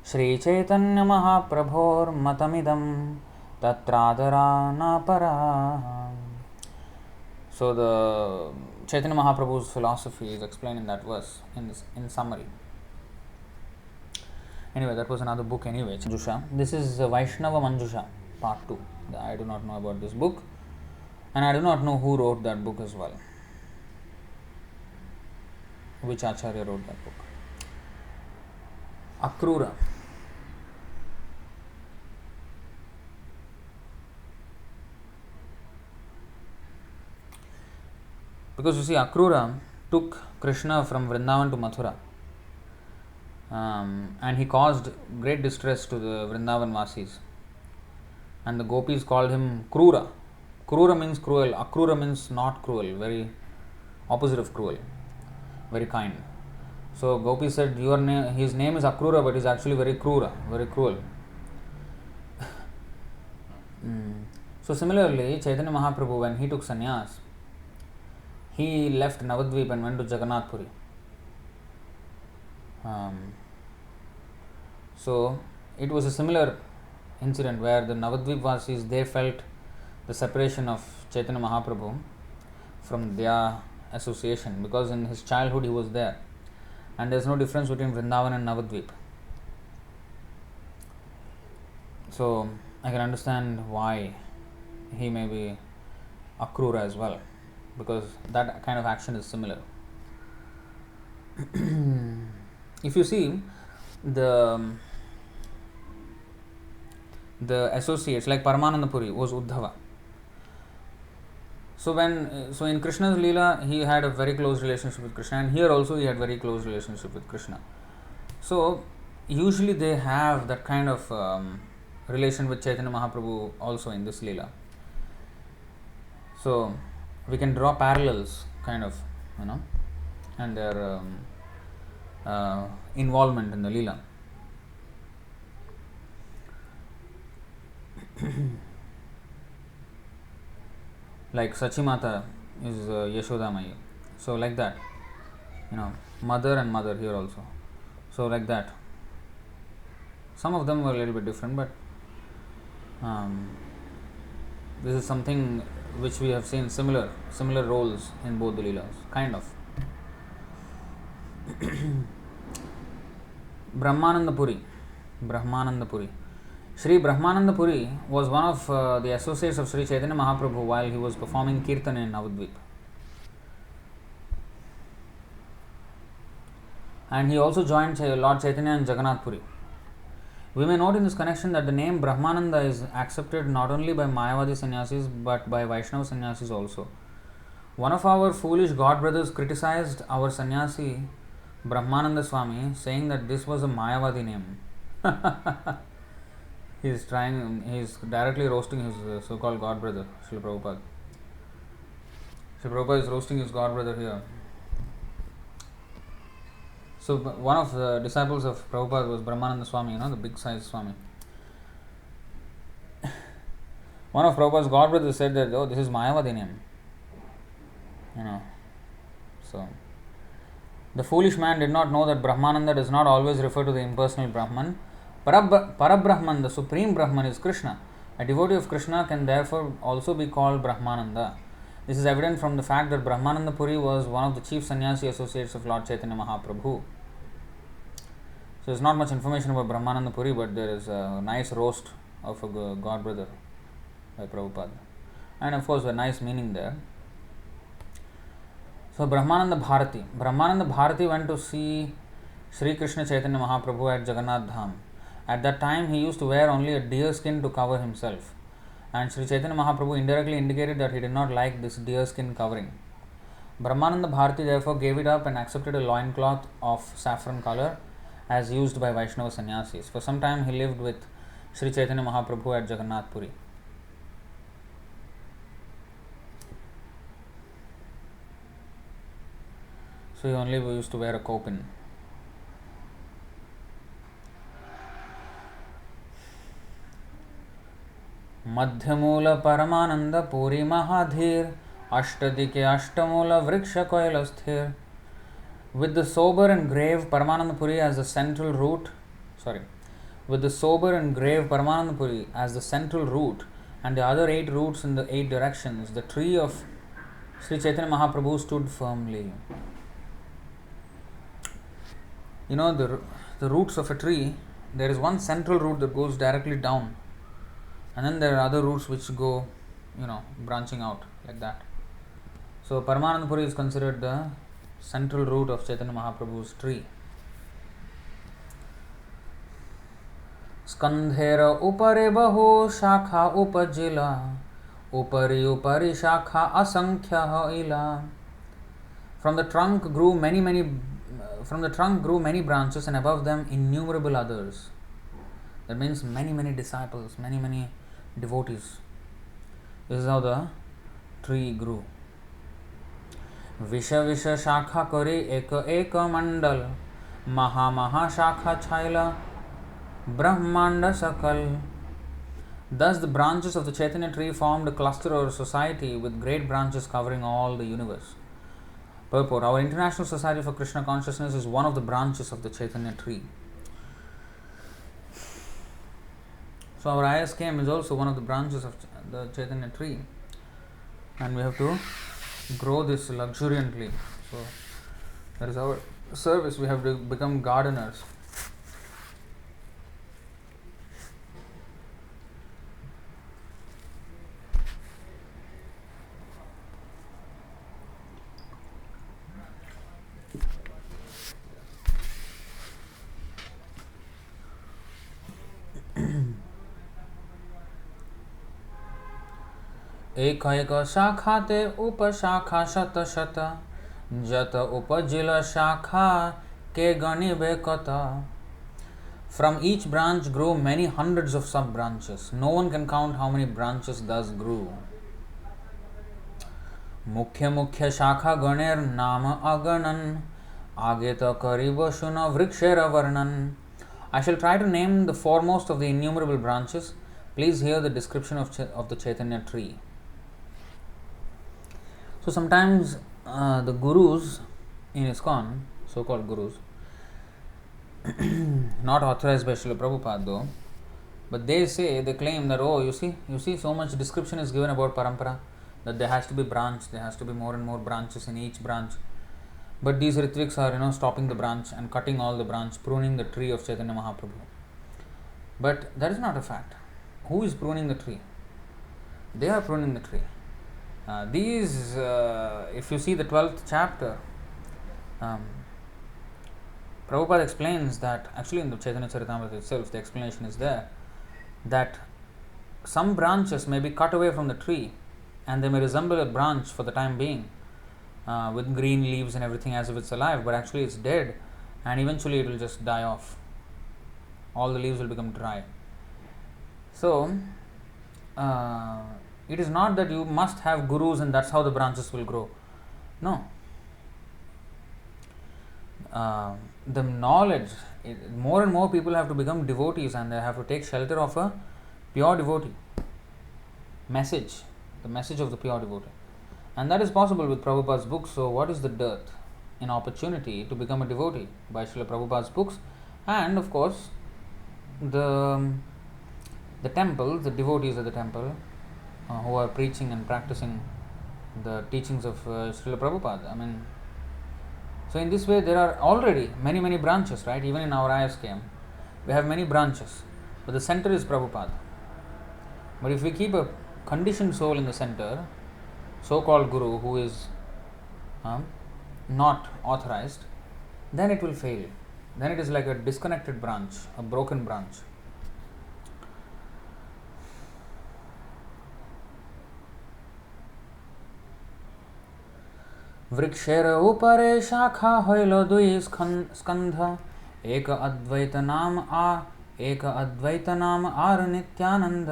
Sri Chaitanya Mahaprabhor Matamidam Tatradarana Para. So the Chaitanya Mahaprabhu's philosophy is explained in that verse in summary. Anyway, that was another book anyway, Manjusha. This is Vaishnava Manjusha, part 2. I do not know about this book, and I do not know who wrote that book as well. Which Acharya wrote that book. Akrura. Because you see, Akrura took Kṛṣṇa from Vrindavan to Mathura. And he caused great distress to the Vrindavan Vasis. And the gopis called him Krura. Krura means cruel. Akrura means not cruel. Very opposite of cruel. Very kind. So gopis said, his name is Akrura, but he's actually very Krura, very cruel. So similarly, Chaitanya Mahaprabhu, when he took sannyas, he left Navadvip and went to Jagannath Puri. So it was a similar incident where the Navadvip Vasis, they felt the separation of Chaitanya Mahaprabhu from their association, because in his childhood he was there, and there is no difference between Vrindavan and Navadvip. So I can understand why he may be Akrura as well, because that kind of action is similar. If you see the associates, like Paramananda Puri was Uddhava. So in Krishna's Leela, he had a very close relationship with Krishna, and here also he had very close relationship with Krishna. So usually they have that kind of relation with Chaitanya Mahaprabhu also in this Leela. So we can draw parallels, kind of, and their involvement in the Leela. Like Sachimata is Yashoda Maya. So like that, mother and mother here also. So like that. Some of them were a little bit different, but this is something which we have seen similar roles in both the Leelas, kind of. Brahmananda Puri. Sri Brahmananda Puri was one of the associates of Sri Chaitanya Mahaprabhu while he was performing Kirtan in Navadvip. And he also joined Lord Chaitanya in Jagannath Puri. We may note in this connection that the name Brahmananda is accepted not only by Mayavadi sannyasis but by Vaishnava sannyasis also. One of our foolish god brothers criticized our sannyasi Brahmananda Swami saying that this was a Mayavadi name. He's directly roasting his so-called god brother, Srila Prabhupada. Srila Prabhupada is roasting his god brother here. So one of the disciples of Prabhupada was Brahmananda Swami, the big size Swami. One of Prabhupada's god brothers said that, this is Mayavadi name. So the foolish man did not know that Brahmananda does not always refer to the impersonal Brahman. Parabrahman, the supreme Brahman, is Kṛṣṇa. A devotee of Kṛṣṇa can therefore also be called Brahmananda. This is evident from the fact that Brahmananda Puri was one of the chief sannyasi associates of Lord Chaitanya Mahaprabhu. So there's not much information about Brahmananda Puri, but there is a nice roast of a god brother by Prabhupada. And of course a nice meaning there. So Brahmananda Bharati went to see Sri Krishna Chaitanya Mahaprabhu at Jagannath Dham. At that time he used to wear only a deer skin to cover himself. And Sri Chaitanya Mahaprabhu indirectly indicated that he did not like this deer skin covering. Brahmananda Bharati therefore gave it up and accepted a loincloth of saffron color as used by Vaishnava sannyasis. For some time he lived with Sri Chaitanya Mahaprabhu at Jagannath Puri. So he only used to wear a kopin. Madhyamula Paramananda Puri Mahadhir Ashtadike Ashtamula Vriksha Kailasthir. With the sober and grave Paramananda Puri as the central root, with the sober and grave Paramananda Puri as the central root and the other 8 roots in the 8 directions, the tree of Sri Chaitanya Mahaprabhu stood firmly. The roots of a tree, there is one central root that goes directly down, and then there are other roots which go, branching out like that. So Paramananda Puri is considered the central root of Chaitanya Mahaprabhu's tree. Skandhera upare baho shakha upajila upari shakha asankhya ila. From the trunk grew many branches, and above them innumerable others. That means many disciples, many devotees. This is how the tree grew. Visha shakha kare eka mandal maha shakha chaila brahmanda sakal. Thus the branches of the Chaitanya tree formed a cluster or society with great branches covering all the universe. Purport: Our International Society for Krishna Consciousness is one of the branches of the Chaitanya tree. So our ISKM is also one of the branches of the Chaitanya tree, and we have to grow this luxuriantly. So that is our service. We have to become gardeners. एक शाखा ते उपशाखा शत जत उपजिल शाखा के गणिबे कत. From each branch grew many hundreds of sub branches. No one can count how many branches thus grew. मुख्य शाखा गणेर नाम अगणन आगे तो करीब सुन वृक्षेर वर्णन. I shall try to name the foremost of the innumerable branches. Please hear the description of the Chaitanya tree. So sometimes the gurus in ISKCON, so-called gurus, not authorized by Srila Prabhupada though, but they claim that, you see, so much description is given about parampara, that there has to be branch, there has to be more and more branches in each branch. But these Ritviks are, stopping the branch and cutting all the branch, pruning the tree of Chaitanya Mahaprabhu. But that is not a fact. Who is pruning the tree? They are pruning the tree. If you see the 12th chapter, Prabhupada explains that, actually in the Chaitanya Charitamrita itself, the explanation is there, that some branches may be cut away from the tree and they may resemble a branch for the time being, with green leaves and everything as if it's alive, but actually it's dead. and eventually it will just die off. All the leaves will become dry. So, it is not that you must have gurus and that's how the branches will grow. No. The knowledge, more and more people have to become devotees and they have to take shelter of a pure devotee message, the message of the pure devotee. And that is possible with Prabhupada's books. So, what is the dearth in opportunity to become a devotee? By Srila Prabhupada's books, and of course, the temple, the devotees at the temple who are preaching and practicing the teachings of Srila Prabhupada. So in this way there are already many branches, right? Even in our ISKM, we have many branches, but the center is Prabhupada. But if we keep a conditioned soul in the center, so-called guru who is not authorized, then it will fail. Then it is like a disconnected branch, a broken branch. वृक्षेर उपरे शाखा होइलो दुई स्कंध एक अद्वैत नाम आर Nityananda.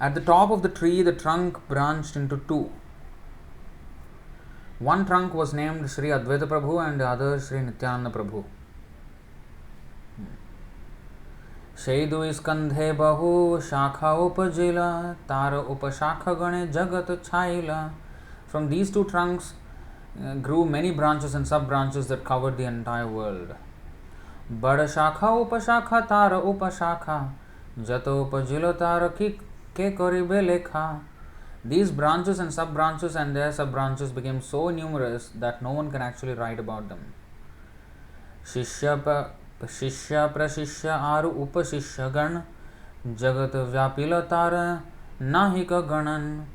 At the top of the tree, the trunk branched into two. One trunk was named Sri Advaita Prabhu and the other Sri Nityananda Prabhu. Shaidu iskandhe bahu shakha upajila tara upashakha gane jagat chaila. From these two trunks grew many branches and sub-branches that covered the entire world. Bada shakha upashakha tara upashakha jato upajilo tara ke karibe lekha. These branches and sub-branches and their sub-branches became so numerous that no one can actually write about them. Shishya prashishya aru upashishya gan jagat vyapila tara nahika ganan.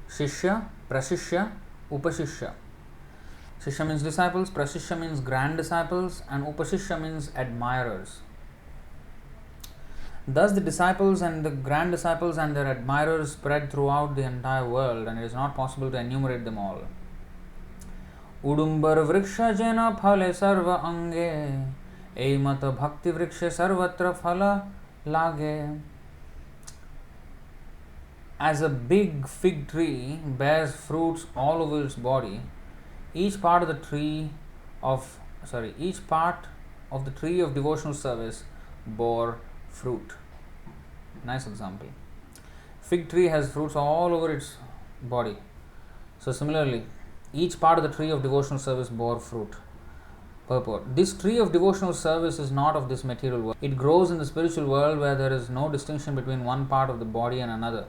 Shishya, prashishya, upashishya. Shishya means disciples, prashishya means grand disciples, and upashishya means admirers. Thus the disciples and the grand disciples and their admirers spread throughout the entire world, and it is not possible to enumerate them all. Udumbar vriksha jena phale sarva ange eimata bhakti vriksha sarvatra phala lage. As a big fig tree bears fruits all over its body, each part of the tree of devotional service bore fruit. Nice example. Fig tree has fruits all over its body. So similarly, each part of the tree of devotional service bore fruit. Purport. This tree of devotional service is not of this material world. It grows in the spiritual world where there is no distinction between one part of the body and another.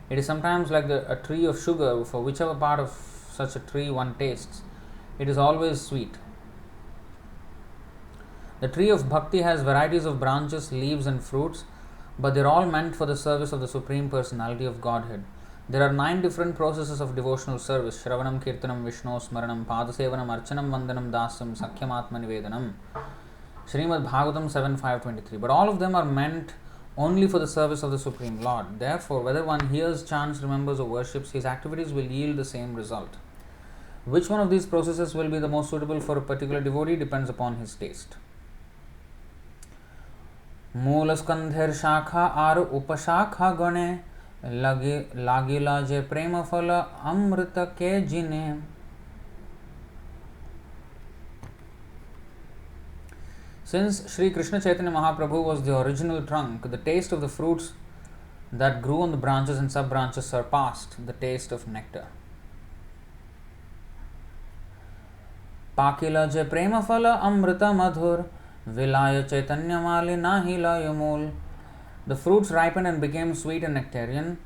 It is sometimes like a tree of sugar. For whichever part of such a tree one tastes, it is always sweet. The tree of bhakti has varieties of branches, leaves and fruits, but they are all meant for the service of the Supreme Personality of Godhead. There are 9 different processes of devotional service: Shravanam, Kirtanam, Vishnu, Smaranam, Padasevanam, Archanam, Vandanam, Dasam, Sakhyam, Atma Nivedanam. Srimad Bhagavatam 7.5.23. But all of them are meant only for the service of the Supreme Lord. Therefore, whether one hears, chants, remembers or worships, his activities will yield the same result. Which one of these processes will be the most suitable for a particular devotee depends upon his taste. Moola skandher shakha ar upashakha gane lagila je prema phala amrita ke jine. Since Sri Kṛṣṇa Chaitanya Mahaprabhu was the original trunk, the taste of the fruits that grew on the branches and sub-branches surpassed the taste of nectar. Pakila je prema phala amrita madhur vilaya chaitanya mali nahi layamul. The fruits ripened and became sweet and nectarian.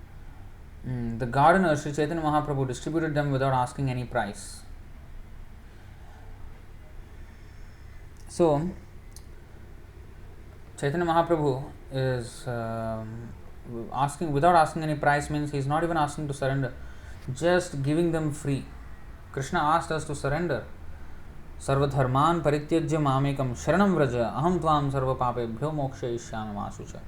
The gardener Sri Chaitanya Mahaprabhu distributed them without asking any price. So, Chaitanya Mahaprabhu is asking without asking any price means he is not even asking to surrender, just giving them free. Krishna asked us to surrender. Sarva dharman parityajya mamekam sharanam vraja aham tvam sarva papebhyo mokshayishyami masucha.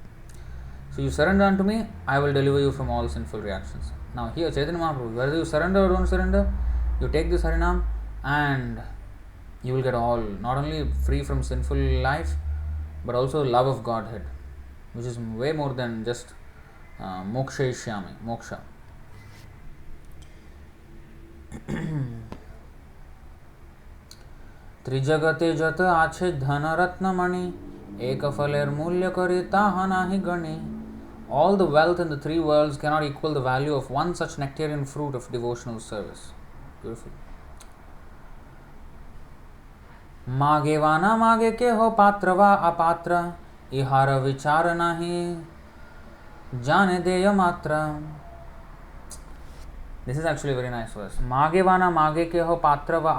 So you surrender unto me, I will deliver you from all sinful reactions. Now here Chaitanya Mahaprabhu, whether you surrender or don't surrender, you take this Harinam and you will get all, not only free from sinful life, but also love of Godhead, which is way more than just moksha ishyami, moksha. त्रिजगते जत आछे धन रत्न मणि एक फलेर मूल्य करे ताहा नाहि गणे. All the wealth in the three worlds cannot equal the value of one such nectarian fruit of devotional service. Beautiful. मागे वाना मागे के हो पात्र वा अपात्र इहार विचार नाहि जाने देय मात्र. This is actually a very nice verse. मागे वाना मागे के हो पात्र वा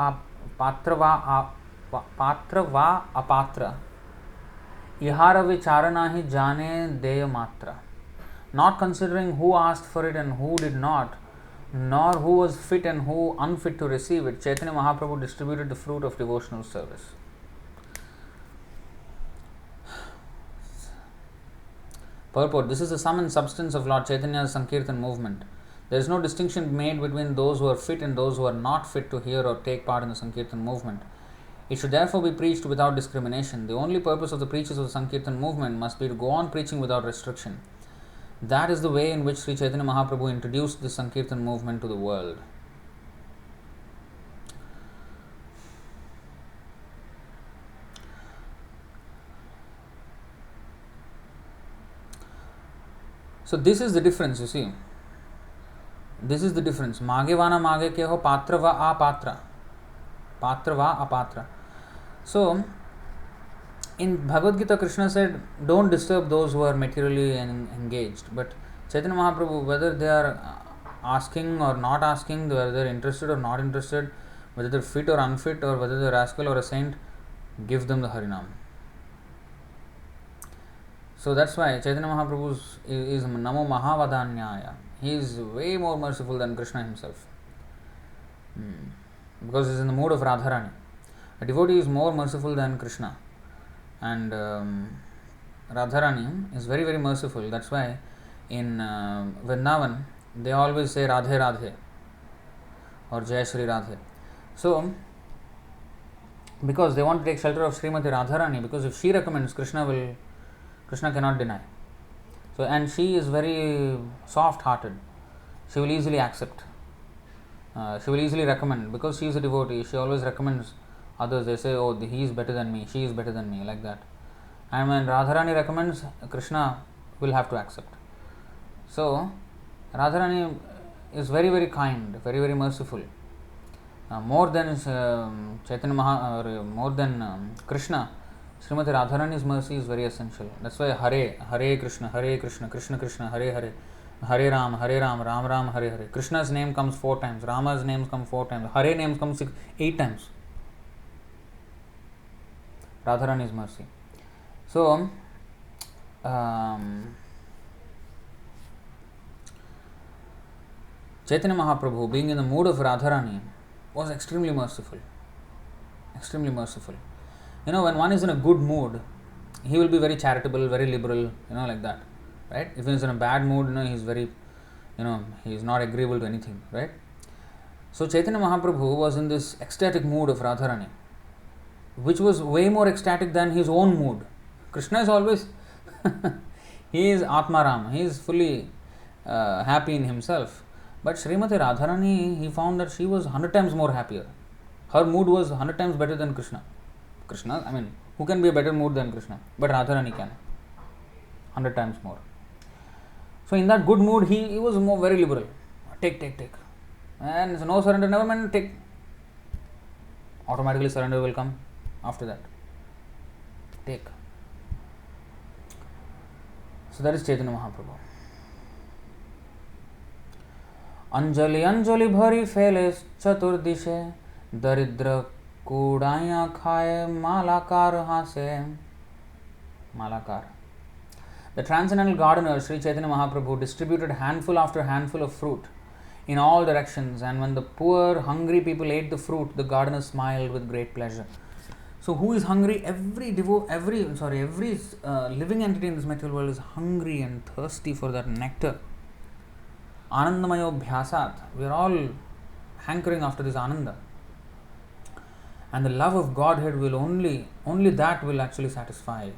अपात्र इहार विचार नाहि जाने देय मात्र. Not considering who asked for it and who did not, nor who was fit and who unfit to receive it, Chaitanya Mahaprabhu distributed the fruit of devotional service. Purport: this is the sum and substance of Lord Chaitanya's Sankirtan movement. There is no distinction made between those who are fit and those who are not fit to hear or take part in the Sankirtan movement. It should therefore be preached without discrimination. The only purpose of the preachers of the Sankirtan movement must be to go on preaching without restriction. That is the way in which Sri Chaitanya Mahaprabhu introduced the Sankirtan movement to the world. So this is the difference, you see. This is the difference. Mage vana mage ke ho patra va apatra. Patra va apatra. So, in Bhagavad Gita, Krishna said, don't disturb those who are materially engaged. But Chaitanya Mahaprabhu, whether they are asking or not asking, whether they are interested or not interested, whether they are fit or unfit, or whether they are a rascal or a saint, give them the Harinam. So that's why Chaitanya Mahaprabhu is Namo Mahavadanyaya. He is way more merciful than Krishna himself. Because he is in the mood of Radharani. A devotee is more merciful than Krishna. And Radharani is very, very merciful. That's why in Vrindavan they always say Radhe Radhe or Jai Shri Radhe. So, because they want to take shelter of Srimati Radharani, because if she recommends, Krishna cannot deny. So, and she is very soft-hearted. She will easily accept. She will easily recommend, because she is a devotee. She always recommends others. They say, oh, he is better than me, she is better than me, like that. And when Radharani recommends, Krishna will have to accept. So, Radharani is very, very kind, very, very merciful. More than more than Krishna, Srimati Radharani's mercy is very essential. That's why Hare Krishna, Krishna Krishna, Hare Hare, Hare Ram, Ram Ram, Hare Hare. Krishna's name comes 4 times, Rama's name comes 4 times, Hare name comes 8 times. Radharani's mercy. So, Chaitanya Mahaprabhu, being in the mood of Radharani, was extremely merciful. Extremely merciful. You know, when one is in a good mood, he will be very charitable, very liberal, like that. Right? If he is in a bad mood, he's very, he is not agreeable to anything. Right? So, Chaitanya Mahaprabhu was in this ecstatic mood of Radharani, which was way more ecstatic than his own mood. Krishna is always, he is Atmaram, he is fully happy in himself. But Srimati Radharani, he found that she was 100 times more happier. Her mood was 100 times better than Krishna. Who can be a better mood than Krishna? But Radharani can. 100 times more. So in that good mood, he was very liberal. Take. And so no surrender, never mind, take. Automatically surrender will come after that. Take. So that is Chaitanya Mahaprabhu. Anjali Anjali भरी फैले चतुर्दिशे दरिद्र कूड़ाइयाँ खाए Malakar हासे. Malakar. The transcendental gardener Sri Chaitanya Mahaprabhu distributed handful after handful of fruit in all directions, and when the poor hungry people ate the fruit, the gardener smiled with great pleasure. So who is hungry? Every living entity in this material world is hungry and thirsty for that nectar. Anandamayo bhyasat. We are all hankering after this ananda. And the love of Godhead will only that will actually satisfy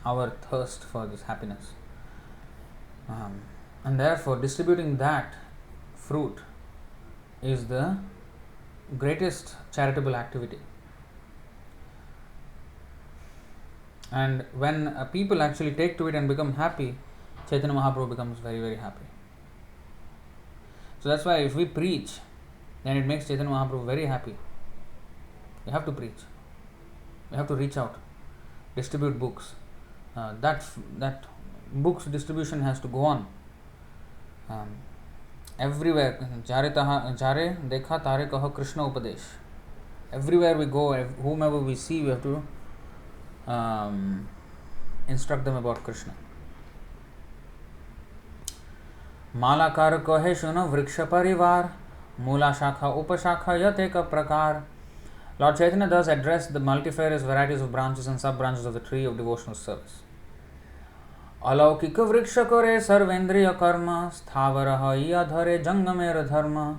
our thirst for this happiness. And therefore, distributing that fruit is the greatest charitable activity. And when people actually take to it and become happy, Chaitanya Mahaprabhu becomes very, very happy. So that's why if we preach, then it makes Chaitanya Mahaprabhu very happy. We have to preach. We have to reach out, distribute books. That books distribution has to go on. Everywhere. Jare dekha tare kaho Kṛṣṇa upadesh. Everywhere we go, whomever we see, we have to instruct them about Kṛṣṇa. Malakar kahe shuna vriksha parivar, mula shakha upashakha yateka prakar. Lord Chaitanya thus addressed the multifarious varieties of branches and sub-branches of the tree of devotional service. Alaukika vriksha kore sarvendriya karma, sthavaraha iyadhare jangamera dharma.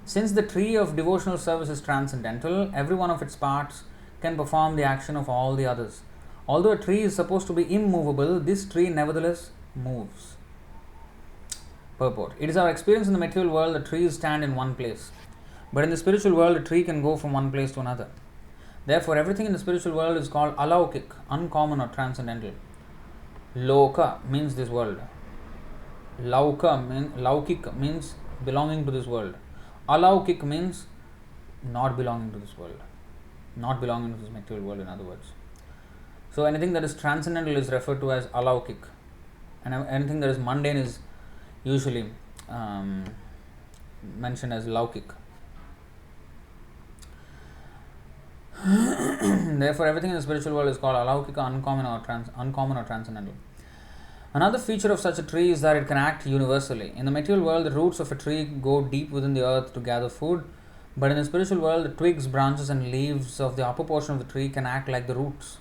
Since the tree of devotional service is transcendental, every one of its parts can perform the action of all the others. Although a tree is supposed to be immovable, this tree nevertheless moves. Purport. It is our experience in the material world that trees stand in one place. But in the spiritual world, a tree can go from one place to another. Therefore, everything in the spiritual world is called alaukik, uncommon or transcendental. Loka means this world. Laukik means belonging to this world. Alaukik means not belonging to this world. Not belonging to this material world, in other words. So anything that is transcendental is referred to as alaukik. And anything that is mundane is usually mentioned as laukik. Therefore, everything in the spiritual world is called alaukika, uncommon or transcendental. Another feature of such a tree is that it can act universally. In the material world, the roots of a tree go deep within the earth to gather food, but in the spiritual world, the twigs, branches and leaves of the upper portion of the tree can act like the roots.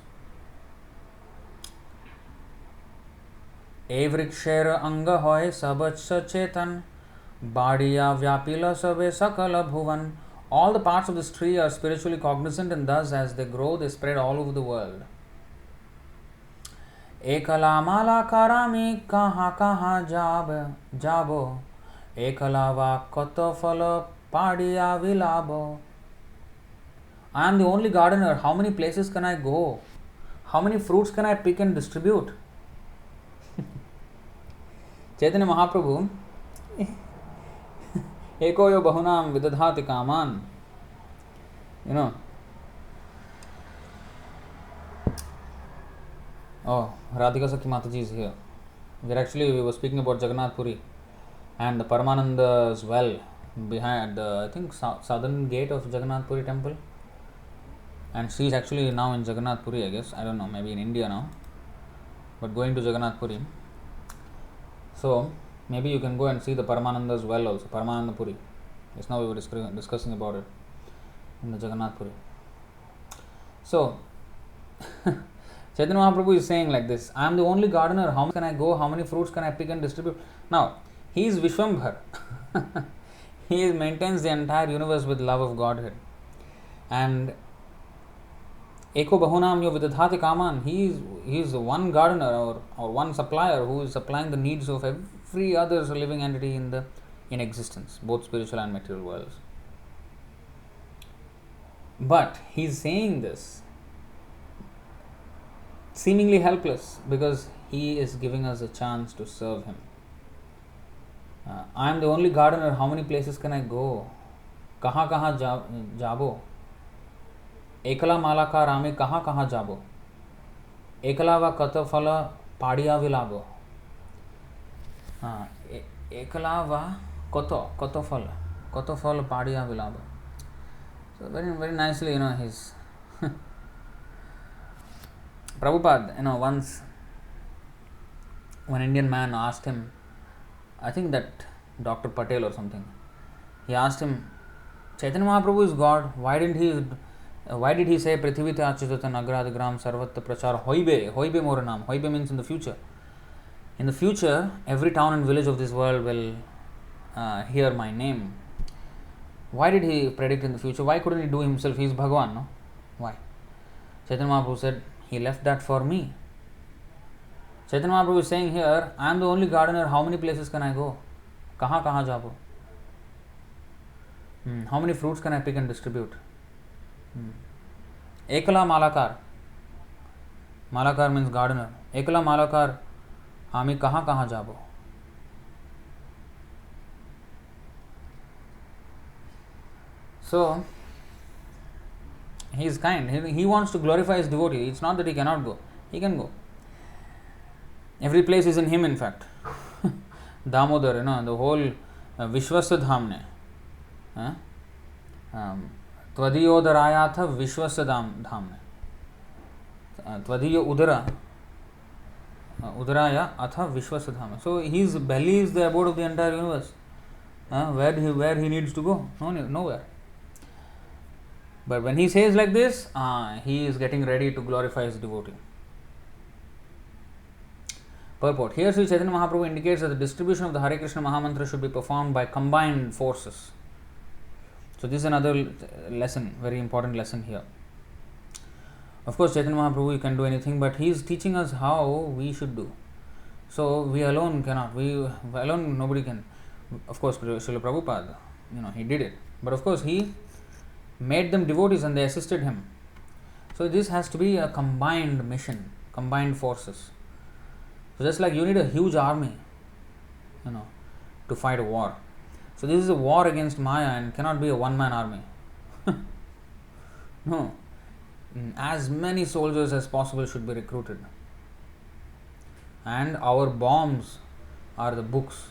Evrikshera anga hoy sabachsa chetan, badiya vyapila sabe sakala bhuvan. All the parts of this tree are spiritually cognizant, and thus as they grow, they spread all over the world. Ekala mala karami kaha kaha jabo, ekala va koto phala padiya vilabo. I am the only gardener. How many places can I go? How many fruits can I pick and distribute? Chaitanya Mahaprabhu Ekoyo bahunam vidadhati kaman. Oh, Radhika Sakhi Mataji is here. We were speaking about Jagannath Puri and the Paramananda's well behind the, I think, southern gate of Jagannath Puri temple. And she is actually now in Jagannath Puri, I guess. I don't know, maybe in India now. But going to Jagannath Puri. So, maybe you can go and see the Paramananda's well also, Paramananda Puri. Just now we were discussing about it in the Jagannath Puri. So, Chaitanya Mahaprabhu is saying like this, I am the only gardener, how can I go, how many fruits can I pick and distribute? Now, he is Vishwambhar. He maintains the entire universe with love of Godhead. And Eko Bahunam Yo Vidadhati Kaman, he is one gardener or one supplier who is supplying the needs of every other living entity in existence, both spiritual and material worlds. But he is saying this seemingly helpless because he is giving us a chance to serve him. I am the only gardener, how many places can I go? Kaha kaha jabo? Ekala mala ka rame kaha kaha jabo? Ekala va kata phala padiya vilabo. Ekala va koto phala padiya vilabo. So very, very nicely, he's Prabhupada, once one Indian man asked him, I think that Dr. Patel or something, he asked him, Chaitanya Mahaprabhu is God, why didn't he Why did he say Prithivite Achitata Nagradigram Sarvatta Prachar Hoibe? Hoibe Moranam. Hoibe means in the future. In the future, every town and village of this world will hear my name. Why did he predict in the future? Why couldn't he do himself? He is Bhagavan, no? Why? Chaitanya Mahaprabhu said, he left that for me. Chaitanya Mahaprabhu is saying here, I am the only gardener, how many places can I go? Kahan jabo? How many fruits can I pick and distribute? Ekala Malakar. Malakar means gardener. Ekala Malakar, ami kahan jabo? So, he is kind. He wants to glorify his devotee. It's not that he cannot go. He can go. Every place is in him, in fact. Damodar, the whole Vishwasya Dhamne. Tvadiyo Udarayatha Vishwasya Dhamne. Tvadiyo Udaraya Atha Vishwasya Dhamne. So, his belly is the abode of the entire universe. Where he needs to go? Nowhere. But when he says like this, he is getting ready to glorify his devotee. Purport. Here Sri Chaitanya Mahaprabhu indicates that the distribution of the Hare Krishna Mahamantra should be performed by combined forces. So this is another lesson, very important lesson here. Of course, Chaitanya Mahaprabhu can do anything, but he is teaching us how we should do. So we alone cannot. We alone, nobody can. Of course, Srila Prabhupada, he did it. But of course, he made them devotees and they assisted him. So this has to be a combined mission, combined forces. So just like you need a huge army, to fight a war. So this is a war against Maya and cannot be a one-man army. No. As many soldiers as possible should be recruited. And our bombs are the books.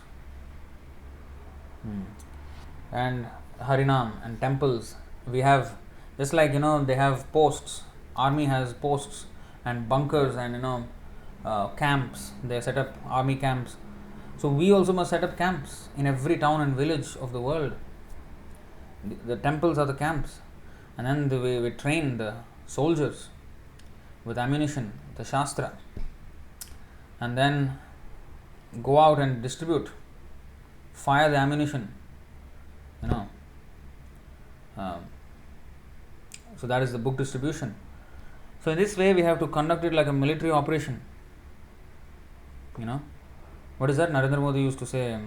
And Harinam and temples. We have, just like, they have posts. Army has posts and bunkers and, camps. They set up army camps. So we also must set up camps in every town and village of the world. The temples are the camps. And then we train the soldiers with ammunition, the Shastra. And then go out and distribute. Fire the ammunition. So that is the book distribution. So in this way we have to conduct it like a military operation. What is that? Narendra Modi used to say,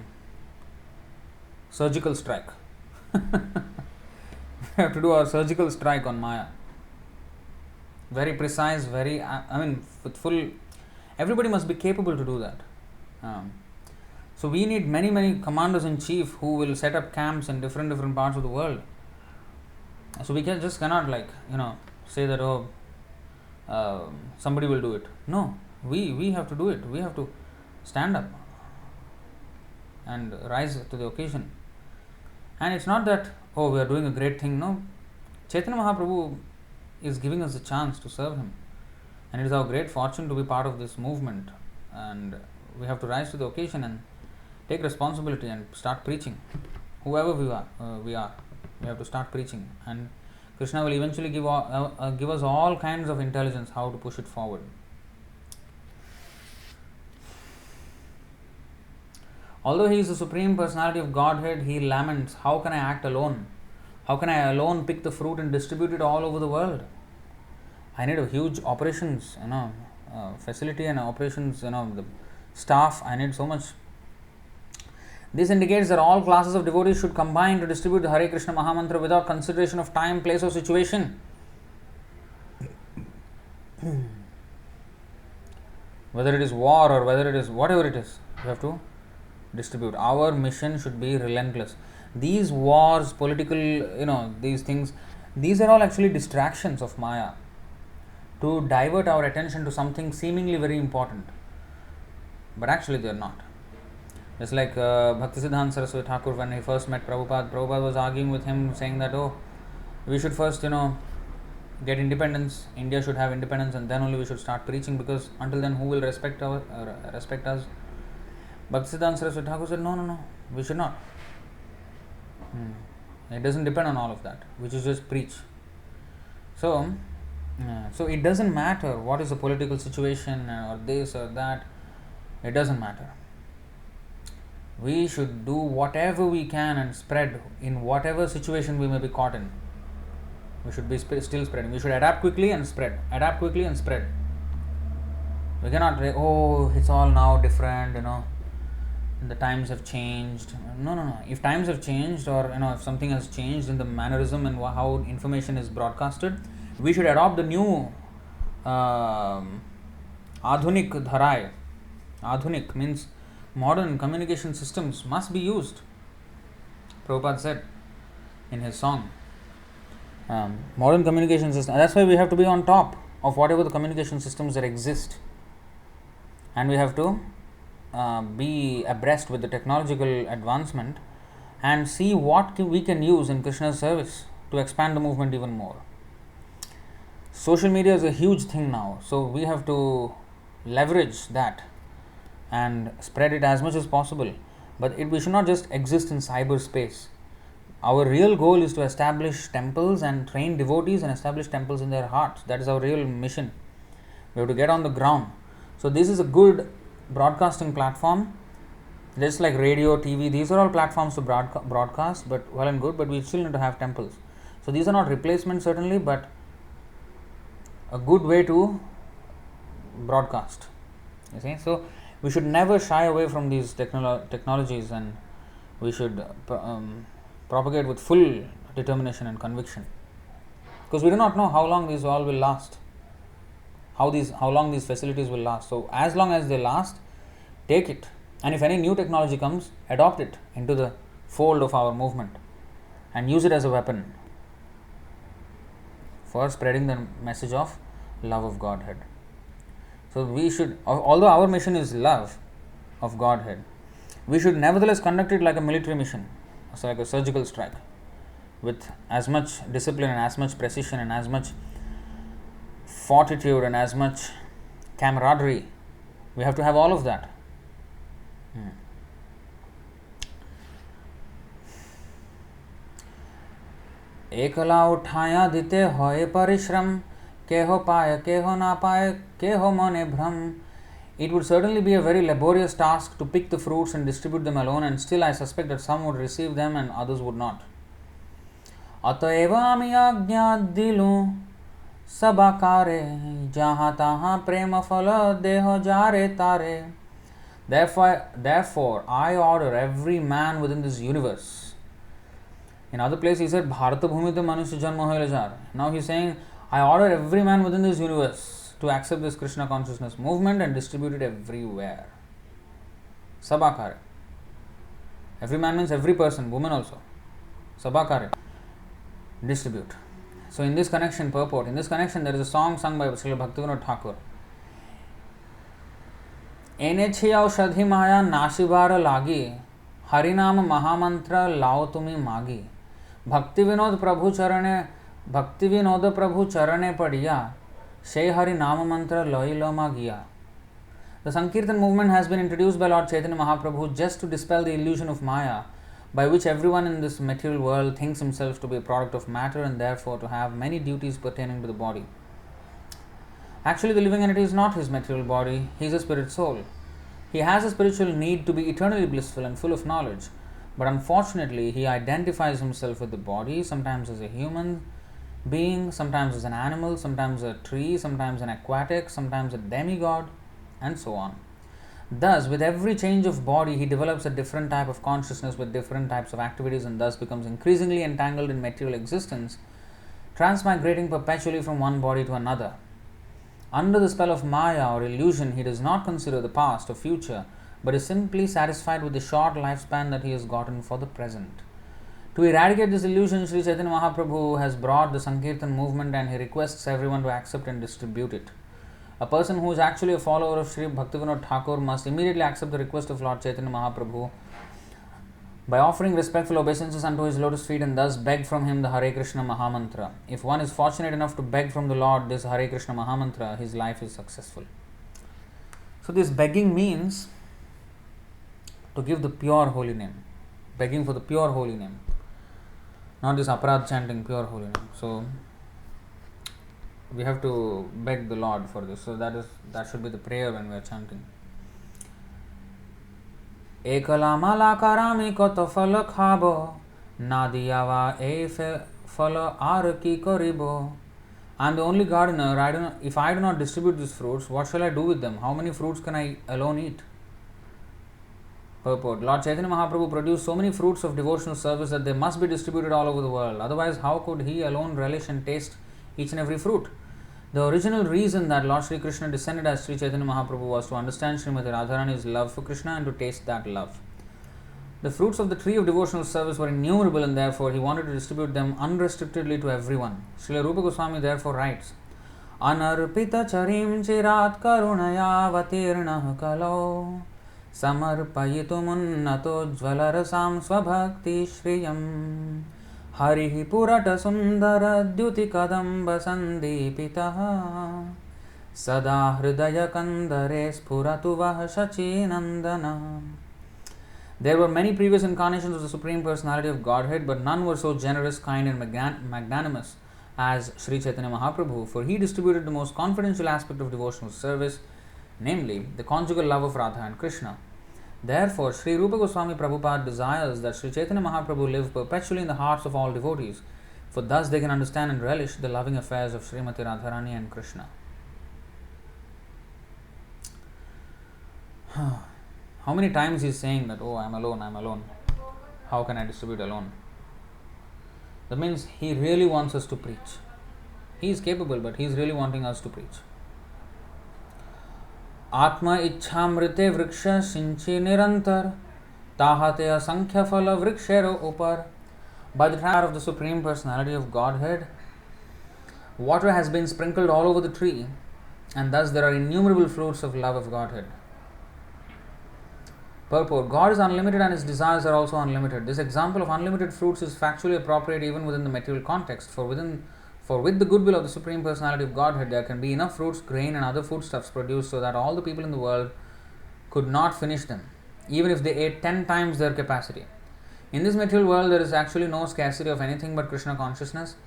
surgical strike. We have to do our surgical strike on Maya. Very precise, with full. Everybody must be capable to do that. So we need many commanders in chief who will set up camps in different parts of the world. So we cannot say that somebody will do it. No, we have to do it. We have to stand up and rise to the occasion. And it's not that we are doing a great thing. No, Chaitanya Mahaprabhu is giving us a chance to serve him, and it is our great fortune to be part of this movement. And we have to rise to the occasion and take responsibility and start preaching. Whoever we have to start preaching, and Krishna will eventually give us all kinds of intelligence how to push it forward. Although he is the Supreme Personality of Godhead, he laments, how can I act alone? How can I alone pick the fruit and distribute it all over the world? I need a huge operations, facility and operations, the staff. I need so much. This indicates that all classes of devotees should combine to distribute the Hare Krishna Mahamantra without consideration of time, place or situation. Whether it is war or whether it is whatever it is, you have to distribute. Our mission should be relentless. These wars, political, these things, these are all actually distractions of Maya to divert our attention to something seemingly very important. But actually they are not. Just like Bhaktisiddhanta Saraswati Thakur, when he first met Prabhupada was arguing with him, saying that, we should first, get independence. India should have independence, and then only we should start preaching, because until then, who will respect us? Bhaktisiddhanta Saraswati Thakur said, no, we should not. It doesn't depend on all of that. We should just preach. So, so it doesn't matter what is the political situation or this or that. It doesn't matter. We should do whatever we can and spread in whatever situation we may be caught in. We should be still spreading. We should adapt quickly and spread. Adapt quickly and spread. We cannot say, oh, it's all now different, the times have changed. No. If times have changed, or if something has changed in the mannerism and how information is broadcasted, we should adopt the new adhunik dharai. Adhunik means modern communication systems must be used. Prabhupada said in his song, modern communication system. That's why we have to be on top of whatever the communication systems that exist, and we have to be abreast with the technological advancement and see what we can use in Krishna's service to expand the movement even more. Social media is a huge thing now, so we have to leverage that and spread it as much as possible. But we should not just exist in cyberspace. Our real goal is to establish temples and train devotees and establish temples in their hearts. That is our real mission. We have to get on the ground. So this is a good broadcasting platform, just like radio, TV. These are all platforms to broadcast, but well and good, but we still need to have temples. So these are not replacements certainly, but a good way to broadcast. You see, so we should never shy away from these technologies, and we should propagate with full determination and conviction, because we do not know how long these all will last, how long these facilities will last. So as long as they last, take it, and if any new technology comes, adopt it into the fold of our movement and use it as a weapon for spreading the message of love of Godhead. So we should, although our mission is love of Godhead, we should nevertheless conduct it like a military mission, so like a surgical strike, with as much discipline and as much precision and as much fortitude and as much camaraderie. We have to have all of that. एकला उठाया दिते होए परिश्रम, केहो पाए केहो ना पाए केहो मने भ्रम. It would certainly be a very laborious task to pick the fruits and distribute them alone, and still I suspect that some would receive them and others would not. अतएव आमी आज्ञा दिलूं सबाकारे, जहाँ तहाँ प्रेम फल देहो जारे तारे. Therefore, I order every man within this universe. In other place he said, Bharata Bhumite Manusya Janma Hoile Jar. Now he is saying, I order every man within this universe to accept this Krishna consciousness movement and distribute it everywhere. Sabakare. Every man means every person, woman also. Sabakare. Distribute. So in this connection, purport, in this connection there is a song sung by Srila Bhaktivinoda Thakur. एने छी औषधि माया नाशिबार लागी, हरिनाम महामंत्र लाओ तुम्ही मागी. भक्ति विनोद प्रभु चरणे पड़िया, शे हरि नाम मंत्र लई लो मागिया. The Sankirtan movement has been introduced by Lord Chaitanya Mahaprabhu just to dispel the illusion of Maya, by which everyone in this material world thinks himself to be a product of matter and therefore to have many duties pertaining to the body. Actually, the living entity is not his material body, he is a spirit soul. He has a spiritual need to be eternally blissful and full of knowledge, but unfortunately he identifies himself with the body, sometimes as a human being, sometimes as an animal, sometimes a tree, sometimes an aquatic, sometimes a demigod, and so on. Thus, with every change of body, he develops a different type of consciousness with different types of activities and thus becomes increasingly entangled in material existence, transmigrating perpetually from one body to another. Under the spell of Maya or illusion, he does not consider the past or future, but is simply satisfied with the short lifespan that he has gotten for the present. To eradicate this illusion, Sri Chaitanya Mahaprabhu has brought the Sankirtan movement and he requests everyone to accept and distribute it. A person who is actually a follower of Sri Bhaktivinoda Thakur must immediately accept the request of Lord Chaitanya Mahaprabhu by offering respectful obeisances unto his lotus feet and thus beg from him the Hare Krishna Mahamantra. If one is fortunate enough to beg from the Lord this Hare Krishna Mahamantra, his life is successful. So this begging means to give the pure holy name. Begging for the pure holy name. Not this aparadh chanting, pure holy name. So we have to beg the Lord for this. So that should be the prayer when we are chanting. Ekala mala karami koto fala khabo nadiyawa e fala ar ki koribo. I am the only gardener. If I do not distribute these fruits, what shall I do with them? How many fruits can I alone eat? Purport. Lord Chaitanya Mahaprabhu produced so many fruits of devotional service that they must be distributed all over the world. Otherwise, how could he alone relish and taste each and every fruit? The original reason that Lord Sri Krishna descended as Sri Chaitanya Mahaprabhu was to understand Srimati Radharani's love for Krishna and to taste that love. The fruits of the tree of devotional service were innumerable, and therefore he wanted to distribute them unrestrictedly to everyone. Srila Rupa Goswami therefore writes, Anarpita charim chirat karunaya vatirnah kalo samarpayitumunnato jvalarasam svabhakti shriyam harihi purata sundara dyuti kadamba sandipitaha sada hridaya kandare spuratu vah shachinandana. There were many previous incarnations of the Supreme Personality of Godhead, but none were so generous, kind and magnanimous as Sri Chaitanya Mahaprabhu, for he distributed the most confidential aspect of devotional service, namely the conjugal love of Radha and Krishna. Therefore, Sri Rupa Goswami Prabhupada desires that Sri Chaitanya Mahaprabhu live perpetually in the hearts of all devotees, for thus they can understand and relish the loving affairs of Srimati Radharani and Krishna. How many times he is saying that, oh, I am alone. How can I distribute alone? That means he really wants us to preach. He is capable, but he is really wanting us to preach. Atma ichhamrite vriksha sinchi nirantar tahate asankhya phala vrikshero upar. By the power of the Supreme Personality of Godhead, water has been sprinkled all over the tree, and thus there are innumerable fruits of love of Godhead. Purport. God is unlimited and his desires are also unlimited. This example of unlimited fruits is factually appropriate even within the material context, for with the goodwill of the Supreme Personality of Godhead, there can be enough fruits, grain and other foodstuffs produced so that all the people in the world could not finish them, even if they ate 10 times their capacity. In this material world, there is actually no scarcity of anything but Krishna consciousness.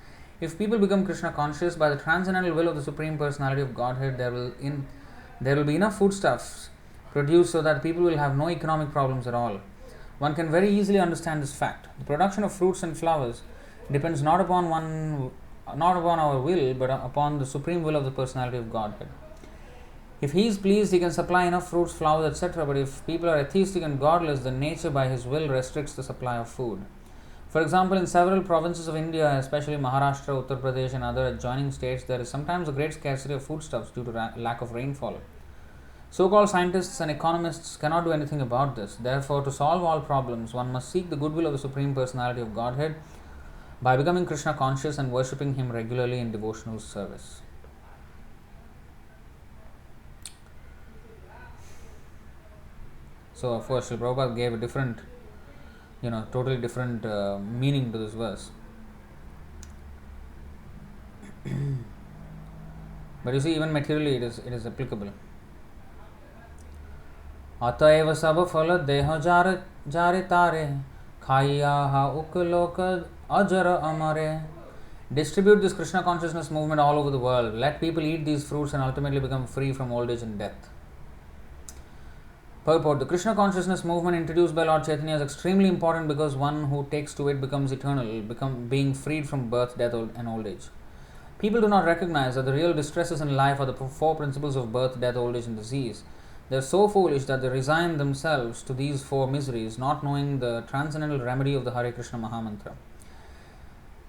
If people become Krishna conscious by the transcendental will of the Supreme Personality of Godhead, there will be enough foodstuffs produced so that people will have no economic problems at all. One can very easily understand this fact. The production of fruits and flowers depends not upon our will, but upon the supreme will of the Personality of Godhead. If he is pleased, he can supply enough fruits, flowers, etc. But if people are atheistic and godless, then nature by his will restricts the supply of food. For example, in several provinces of India, especially Maharashtra, Uttar Pradesh and other adjoining states, there is sometimes a great scarcity of foodstuffs due to lack of rainfall. So-called scientists and economists cannot do anything about this. Therefore, to solve all problems, one must seek the goodwill of the Supreme Personality of Godhead by becoming Krishna conscious and worshipping him regularly in devotional service. So, of course, Srila Prabhupada gave a different, totally different meaning to this verse. But you see, even materially it is applicable. अतएव सब फल देह जारे तारे खाइया उकलोक अजर अमरे. Distribute this Krishna consciousness movement all over the world. Let people eat these fruits and ultimately become free from old age and death. Purport. The Krishna consciousness movement introduced by Lord Chaitanya is extremely important because one who takes to it becomes eternal, being freed from birth, death and old age. People do not recognize that the real distresses in life are the four principles of birth, death, old age and disease. They are so foolish that they resign themselves to these four miseries, not knowing the transcendental remedy of the Hare Krishna Mahamantra.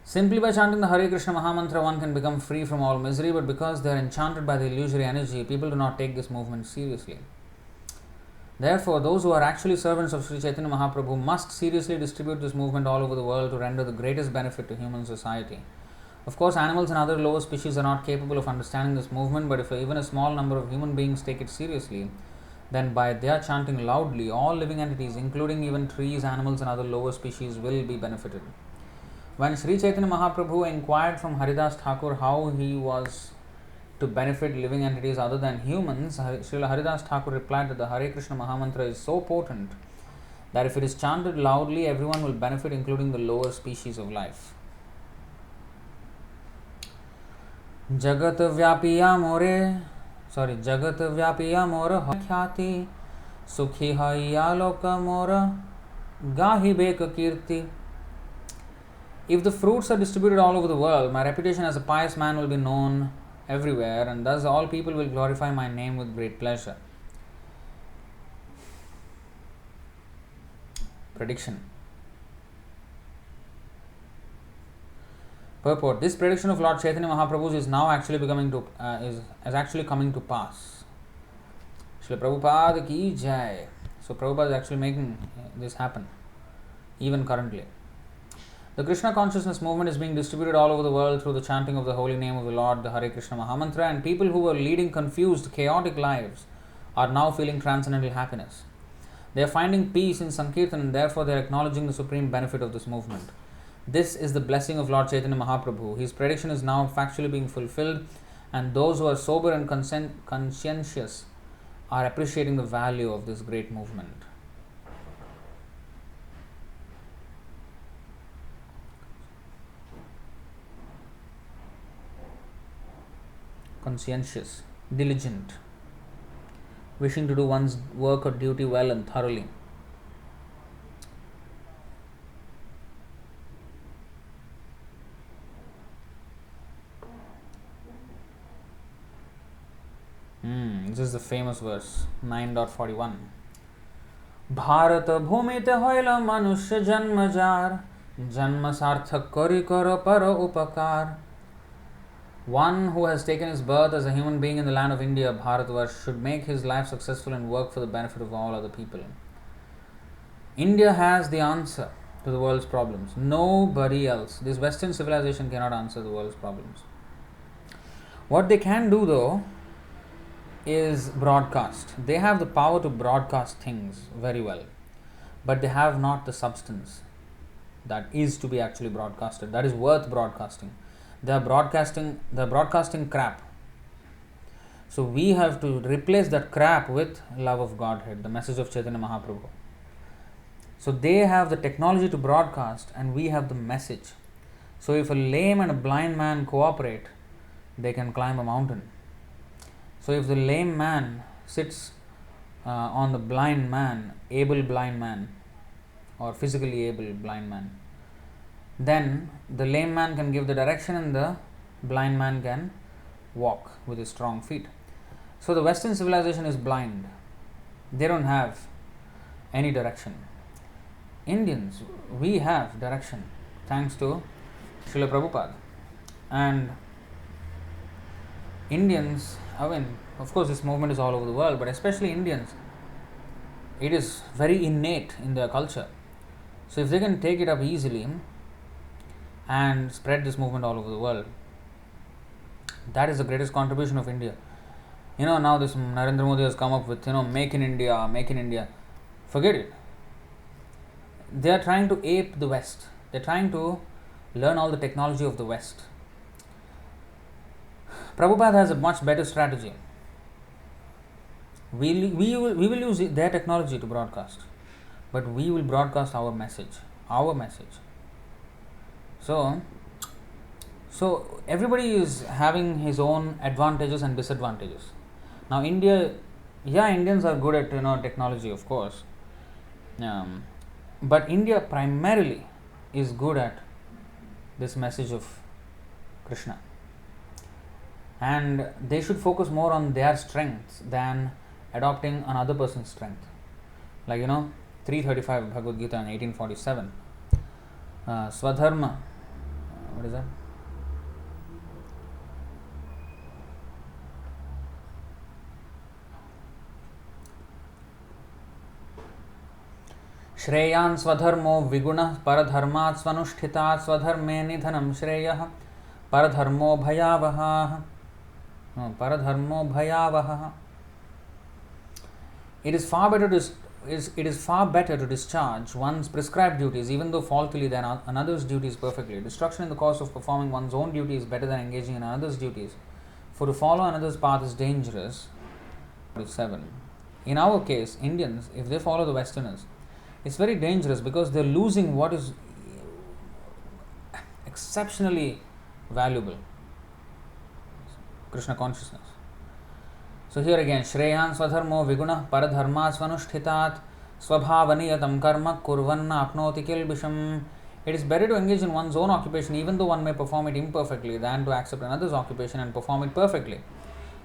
Simply by chanting the Hare Krishna Mahamantra, one can become free from all misery, but because they are enchanted by the illusory energy, people do not take this movement seriously. Therefore, those who are actually servants of Sri Chaitanya Mahaprabhu must seriously distribute this movement all over the world to render the greatest benefit to human society. Of course, animals and other lower species are not capable of understanding this movement, but if even a small number of human beings take it seriously, then by their chanting loudly, all living entities, including even trees, animals and other lower species, will be benefited. When Sri Chaitanya Mahaprabhu inquired from Haridas Thakur how he was to benefit living entities other than humans, Srila Haridas Thakur replied that the Hare Krishna Mahamantra is so potent that if it is chanted loudly, everyone will benefit, including the lower species of life. Jagat Vyapiya More, Jagat Vyapiya More Khyati, Sukhi Haya Loka More, Gahi Beka Kirti. If the fruits are distributed all over the world, my reputation as a pious man will be known everywhere, and thus all people will glorify my name with great pleasure. Prediction. Purport. This prediction of Lord Chaitanya Mahaprabhu's is now actually is actually coming to pass. Srila Prabhupada ki jai. So Prabhupada is actually making this happen, even currently. The Krishna consciousness movement is being distributed all over the world through the chanting of the holy name of the Lord, the Hare Krishna Mahamantra, and people who were leading confused, chaotic lives are now feeling transcendental happiness. They are finding peace in Sankirtan, and therefore they are acknowledging the supreme benefit of this movement. This is the blessing of Lord Chaitanya Mahaprabhu. His prediction is now factually being fulfilled, and those who are sober and conscientious are appreciating the value of this great movement. Conscientious, diligent, wishing to do one's work or duty well and thoroughly. This is the famous verse 9.41. Bharat bhumite hoila manushya janma jar, janma sarthak kari karo para upakar. One who has taken his birth as a human being in the land of India, Bharatvarsh, should make his life successful and work for the benefit of all other people. India has the answer to the world's problems. Nobody else. This Western civilization cannot answer the world's problems. What they can do, though, is broadcast. They have the power to broadcast things very well, but they have not the substance that is to be actually broadcasted, that is worth broadcasting. They are broadcasting crap. So we have to replace that crap with love of Godhead, the message of Chaitanya Mahaprabhu. So they have the technology to broadcast, and we have the message. So if a lame and a blind man cooperate, they can climb a mountain. So if the lame man sits on the blind man, able blind man, or physically able blind man, then the lame man can give the direction and the blind man can walk with his strong feet. So the Western civilization is blind. They don't have any direction. Indians, we have direction thanks to Srila Prabhupada. And Indians, of course this movement is all over the world, but especially Indians, it is very innate in their culture. So if they can take it up easily and spread this movement all over the world, that is the greatest contribution of India. Now this Narendra Modi has come up with, make in India, make in India. Forget it. They are trying to ape the West. They are trying to learn all the technology of the West. Prabhupada has a much better strategy. We will use their technology to broadcast, but we will broadcast our message. So everybody is having his own advantages and disadvantages. Now Indians are good at technology, of course, but India primarily is good at this message of Krishna, and they should focus more on their strengths than adopting another person's strength. Like 335 Bhagavad Gita in 1847. Swadharma. What is that? Shreyan swadharmo viguna paradharmat svanushthitat swadharme nidhanam shreyah paradharmo bhayavaha. Paradharmo bhayavaha. It is far better to discharge one's prescribed duties, even though faultily, than another's duties perfectly. Destruction in the course of performing one's own duty is better than engaging in another's duties. For to follow another's path is dangerous. 7. In our case, Indians, if they follow the Westerners, it's very dangerous because they're losing what is exceptionally valuable. Krishna consciousness. So here again, Shreyan Swadharmo Viguna Paradharma Svanushthitat Swabhavaniyatam Karma Kurvanna Apnoti Kilbisham. It is better to engage in one's own occupation even though one may perform it imperfectly than to accept another's occupation and perform it perfectly.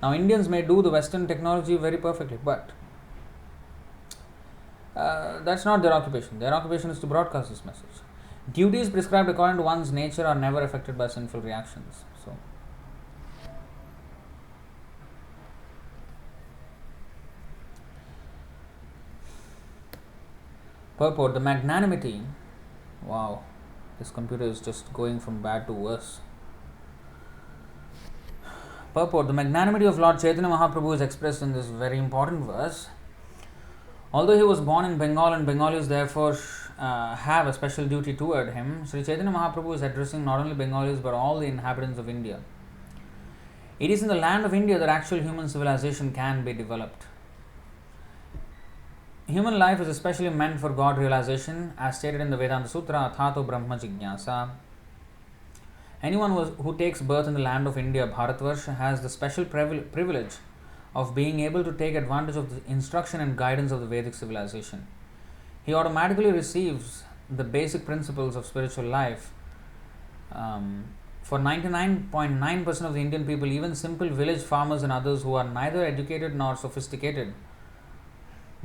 Now Indians may do the Western technology very perfectly, but that's not their occupation. Their occupation is to broadcast this message. Duties prescribed according to one's nature are never affected by sinful reactions. So, purport, the magnanimity. Wow, this computer is just going from bad to worse. Purport, the magnanimity of Lord Chaitanya Mahaprabhu is expressed in this very important verse. Although he was born in Bengal and Bengalis therefore have a special duty toward him, Sri Chaitanya Mahaprabhu is addressing not only Bengalis but all the inhabitants of India. It is in the land of India that actual human civilization can be developed. Human life is especially meant for God realization, as stated in the Vedanta Sutra, Athato Brahma Jignasa. Anyone who takes birth in the land of India, Bharatvarsha, has the special privilege of being able to take advantage of the instruction and guidance of the Vedic civilization. He automatically receives the basic principles of spiritual life. For 99.9% of the Indian people, even simple village farmers and others who are neither educated nor sophisticated,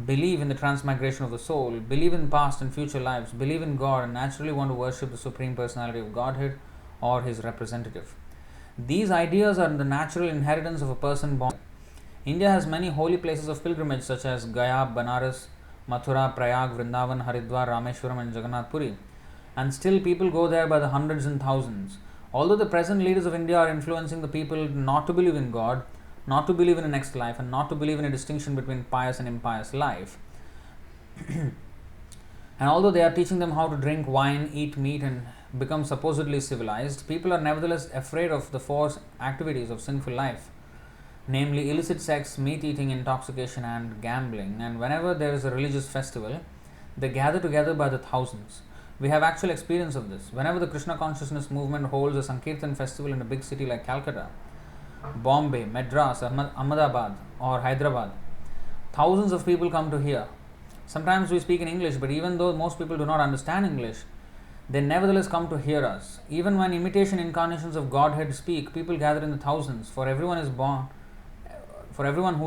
believe in the transmigration of the soul, believe in past and future lives, believe in God, and naturally want to worship the Supreme Personality of Godhead or His representative. These ideas are the natural inheritance of a person born. India has many holy places of pilgrimage such as Gaya, Banaras, Mathura, Prayag, Vrindavan, Haridwar, Rameshwaram and Jagannath Puri, and still people go there by the hundreds and thousands. Although the present leaders of India are influencing the people not to believe in God, not to believe in a next life, and not to believe in a distinction between pious and impious life, and although they are teaching them how to drink wine, eat meat and become supposedly civilized, people are nevertheless afraid of the four activities of sinful life, namely illicit sex, meat eating, intoxication and gambling. And whenever there is a religious festival, they gather together by the thousands. We have actual experience of this. Whenever the Krishna consciousness movement holds a Sankirtan festival in a big city like Calcutta, Bombay, Madras, Ahmedabad or Hyderabad, thousands of people come to hear. Sometimes we speak in English, but even though most people do not understand English, they nevertheless come to hear us. Even when imitation incarnations of Godhead speak, people gather in the thousands, for everyone who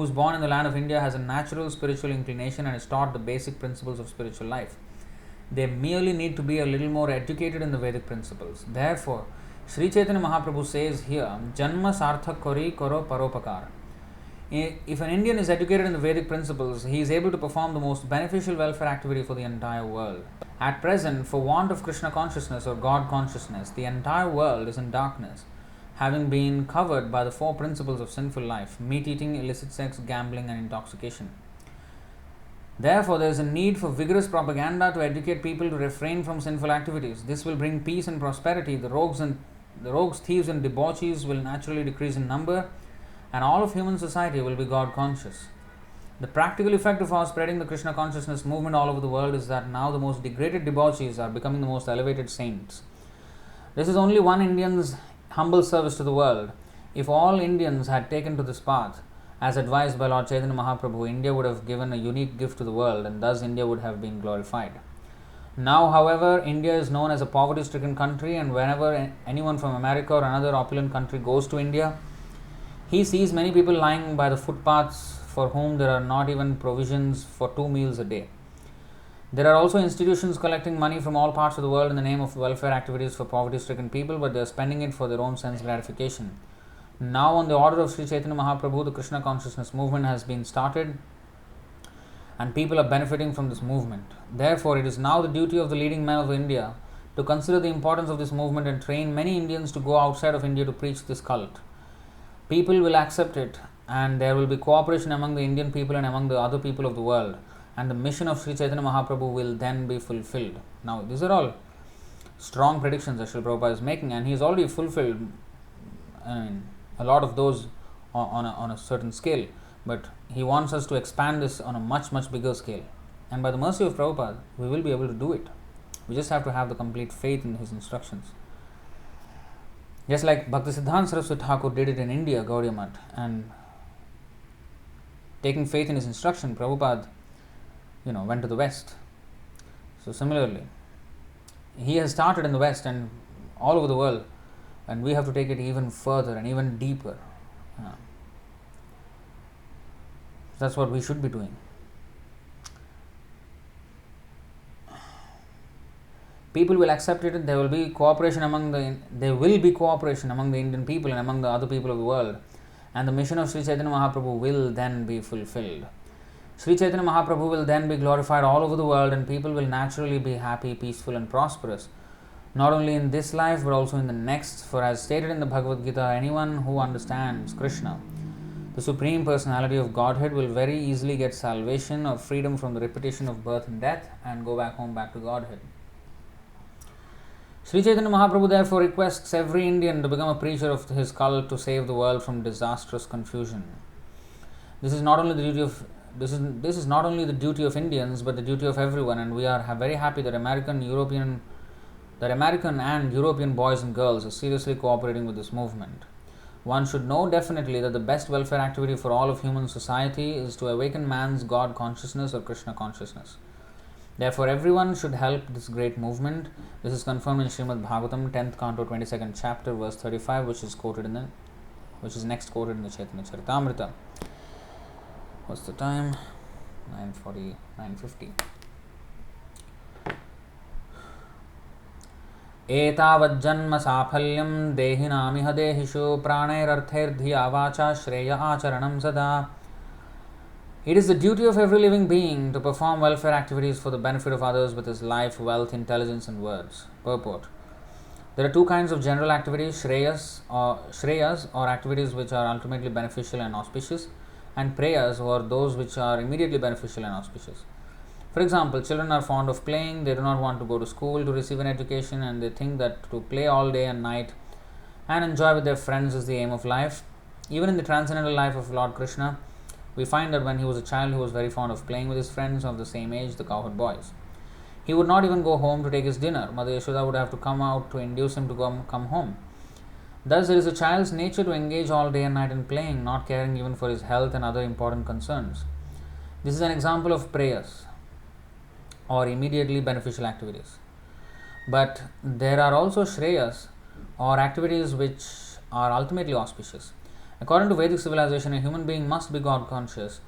is born in the land of India has a natural spiritual inclination and is taught the basic principles of spiritual life. They merely need to be a little more educated in the Vedic principles. Therefore, Sri Chaitanya Mahaprabhu says here, Janma sarthak kori karo paropakar. If an Indian is educated in the Vedic principles, he is able to perform the most beneficial welfare activity for the entire world. At present, for want of Krishna consciousness or God consciousness, the entire world is in darkness, having been covered by the four principles of sinful life: meat eating, illicit sex, gambling and intoxication. Therefore, there is a need for vigorous propaganda to educate people to refrain from sinful activities. This will bring peace and prosperity. The rogues, thieves and debauchees will naturally decrease in number, and all of human society will be God conscious. The practical effect of our spreading the Krishna consciousness movement all over the world is that now the most degraded debauchees are becoming the most elevated saints. This is only one Indian's humble service to the world. If all Indians had taken to this path, as advised by Lord Chaitanya Mahaprabhu, India would have given a unique gift to the world, and thus India would have been glorified. Now, however, India is known as a poverty-stricken country, and whenever anyone from America or another opulent country goes to India, he sees many people lying by the footpaths for whom there are not even provisions for 2 meals a day. There are also institutions collecting money from all parts of the world in the name of welfare activities for poverty-stricken people, but they are spending it for their own sense gratification. Now, on the order of Sri Chaitanya Mahaprabhu, the Krishna consciousness movement has been started and people are benefiting from this movement. Therefore, it is now the duty of the leading men of India to consider the importance of this movement and train many Indians to go outside of India to preach this cult. People will accept it, and there will be cooperation among the Indian people and among the other people of the world, and the mission of Sri Chaitanya Mahaprabhu will then be fulfilled. Now, these are all strong predictions that Srila Prabhupada is making, and he has already fulfilled a lot of those on a certain scale, but he wants us to expand this on a much, much bigger scale. And by the mercy of Prabhupada, we will be able to do it. We just have to have the complete faith in his instructions. Just like Bhaktisiddhanta Saraswati Thakur did it in India, Gaudiya Math, and taking faith in his instruction, Prabhupada, went to the West. So similarly, he has started in the West and all over the world, and we have to take it even further and even deeper. That's what we should be doing. People will accept it. There will be cooperation among the Indian people and among the other people of the world, and the mission of Sri Chaitanya Mahaprabhu will then be fulfilled. Sri Chaitanya Mahaprabhu will then be glorified all over the world, and people will naturally be happy, peaceful and prosperous, not only in this life but also in the next. For as stated in the Bhagavad Gita, anyone who understands Kṛṣṇa, the Supreme Personality of Godhead, will very easily get salvation or freedom from the repetition of birth and death and go back home, back to Godhead. Sri Chaitanya Mahaprabhu therefore requests every Indian to become a preacher of his cult to save the world from disastrous confusion. This is not only the duty of Indians, but the duty of everyone, and we are very happy that American and European boys and girls are seriously cooperating with this movement. One should know definitely that the best welfare activity for all of human society is to awaken man's God consciousness or Krishna consciousness. Therefore, everyone should help this great movement. This is confirmed in Srimad Bhagavatam, 10th canto, 22nd chapter, verse 35, which is next quoted in the Chaitanya Charitamrita. What's the time? 9:50. एतावज्जन्म साफल्यं देहिनामिह देहिषु प्राणैरर्थैर्धिया वाचा श्रेय आचरणं सदा. It is the duty of every living being to perform welfare activities for the benefit of others with his life, wealth, intelligence and words. Purport. There are two kinds of general activities, shreyas or activities which are ultimately beneficial and auspicious, and prayas or those which are immediately beneficial and auspicious. For example, children are fond of playing, they do not want to go to school to receive an education, and they think that to play all day and night and enjoy with their friends is the aim of life. Even in the transcendental life of Lord Kṛṣṇa, we find that when he was a child, he was very fond of playing with his friends of the same age, the cowherd boys. He would not even go home to take his dinner. Mother Yashoda would have to come out to induce him to come home. Thus, it is a child's nature to engage all day and night in playing, not caring even for his health and other important concerns. This is an example of prayers or immediately beneficial activities. But there are also shreyas or activities which are ultimately auspicious. According to Vedic civilization, a human being must be God conscious.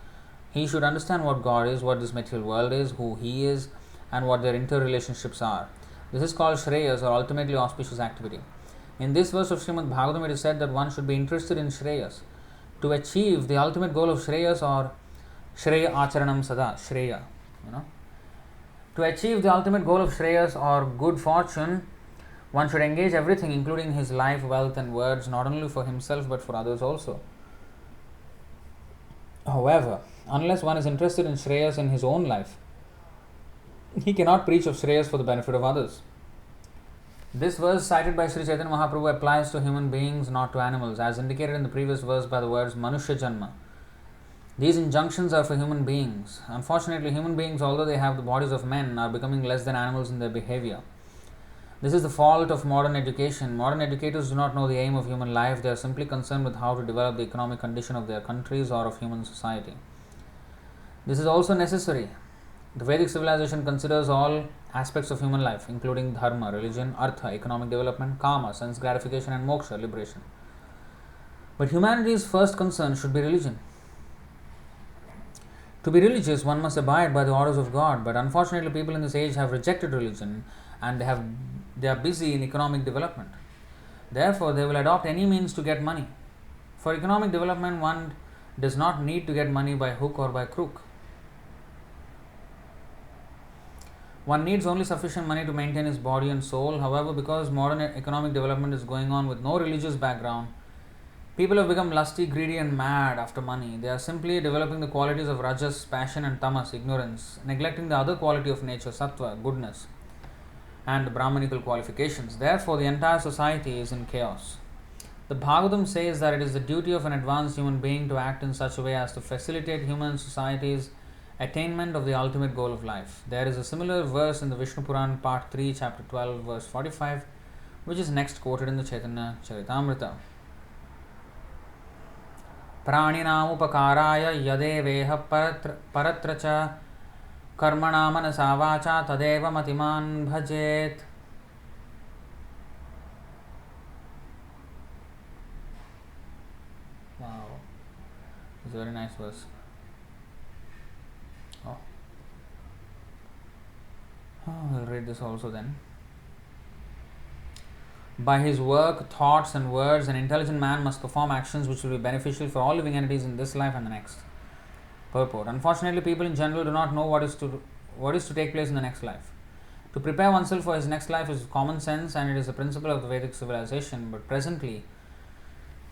He should understand what God is, what this material world is, who he is, and what their interrelationships are. This is called shreyas or ultimately auspicious activity. In this verse of Srimad Bhagavatam, it is said that one should be interested in shreyas. To achieve the ultimate goal of shreyas or shreya acharanam sada, shreya, To achieve the ultimate goal of shreyas or good fortune, one should engage everything, including his life, wealth and words, not only for himself but for others also. However, unless one is interested in shreyas in his own life, he cannot preach of shreyas for the benefit of others. This verse cited by Sri Chaitanya Mahaprabhu applies to human beings, not to animals, as indicated in the previous verse by the words Manushya Janma. These injunctions are for human beings. Unfortunately, human beings, although they have the bodies of men, are becoming less than animals in their behavior. This is the fault of modern education. Modern educators do not know the aim of human life. They are simply concerned with how to develop the economic condition of their countries or of human society. This is also necessary. The Vedic civilization considers all aspects of human life, including dharma, religion, artha, economic development, kama, sense gratification and moksha, liberation. But humanity's first concern should be religion. To be religious, one must abide by the orders of God, but unfortunately people in this age have rejected religion and they are busy in economic development. Therefore, they will adopt any means to get money. For economic development, one does not need to get money by hook or by crook. One needs only sufficient money to maintain his body and soul. However, because modern economic development is going on with no religious background, people have become lusty, greedy and mad after money. They are simply developing the qualities of rajas, passion and tamas, ignorance, neglecting the other quality of nature, sattva, goodness, and the Brahmanical qualifications. Therefore, the entire society is in chaos. The Bhagavatam says that it is the duty of an advanced human being to act in such a way as to facilitate human society's attainment of the ultimate goal of life. There is a similar verse in the Vishnu Puran, part 3, chapter 12, verse 45, which is next quoted in the Chaitanya Charitamrita. Praninam upakaraya yadeveha paratra cha karmana manasa vacha tadeva matiman bhajet. Wow, it's a very nice verse. We'll read this also then. By his work, thoughts and words, an intelligent man must perform actions which will be beneficial for all living entities in this life and the next. Purport. Unfortunately, people in general do not know what is to take place in the next life. To prepare oneself for his next life is common sense and it is a principle of the Vedic civilization, but presently,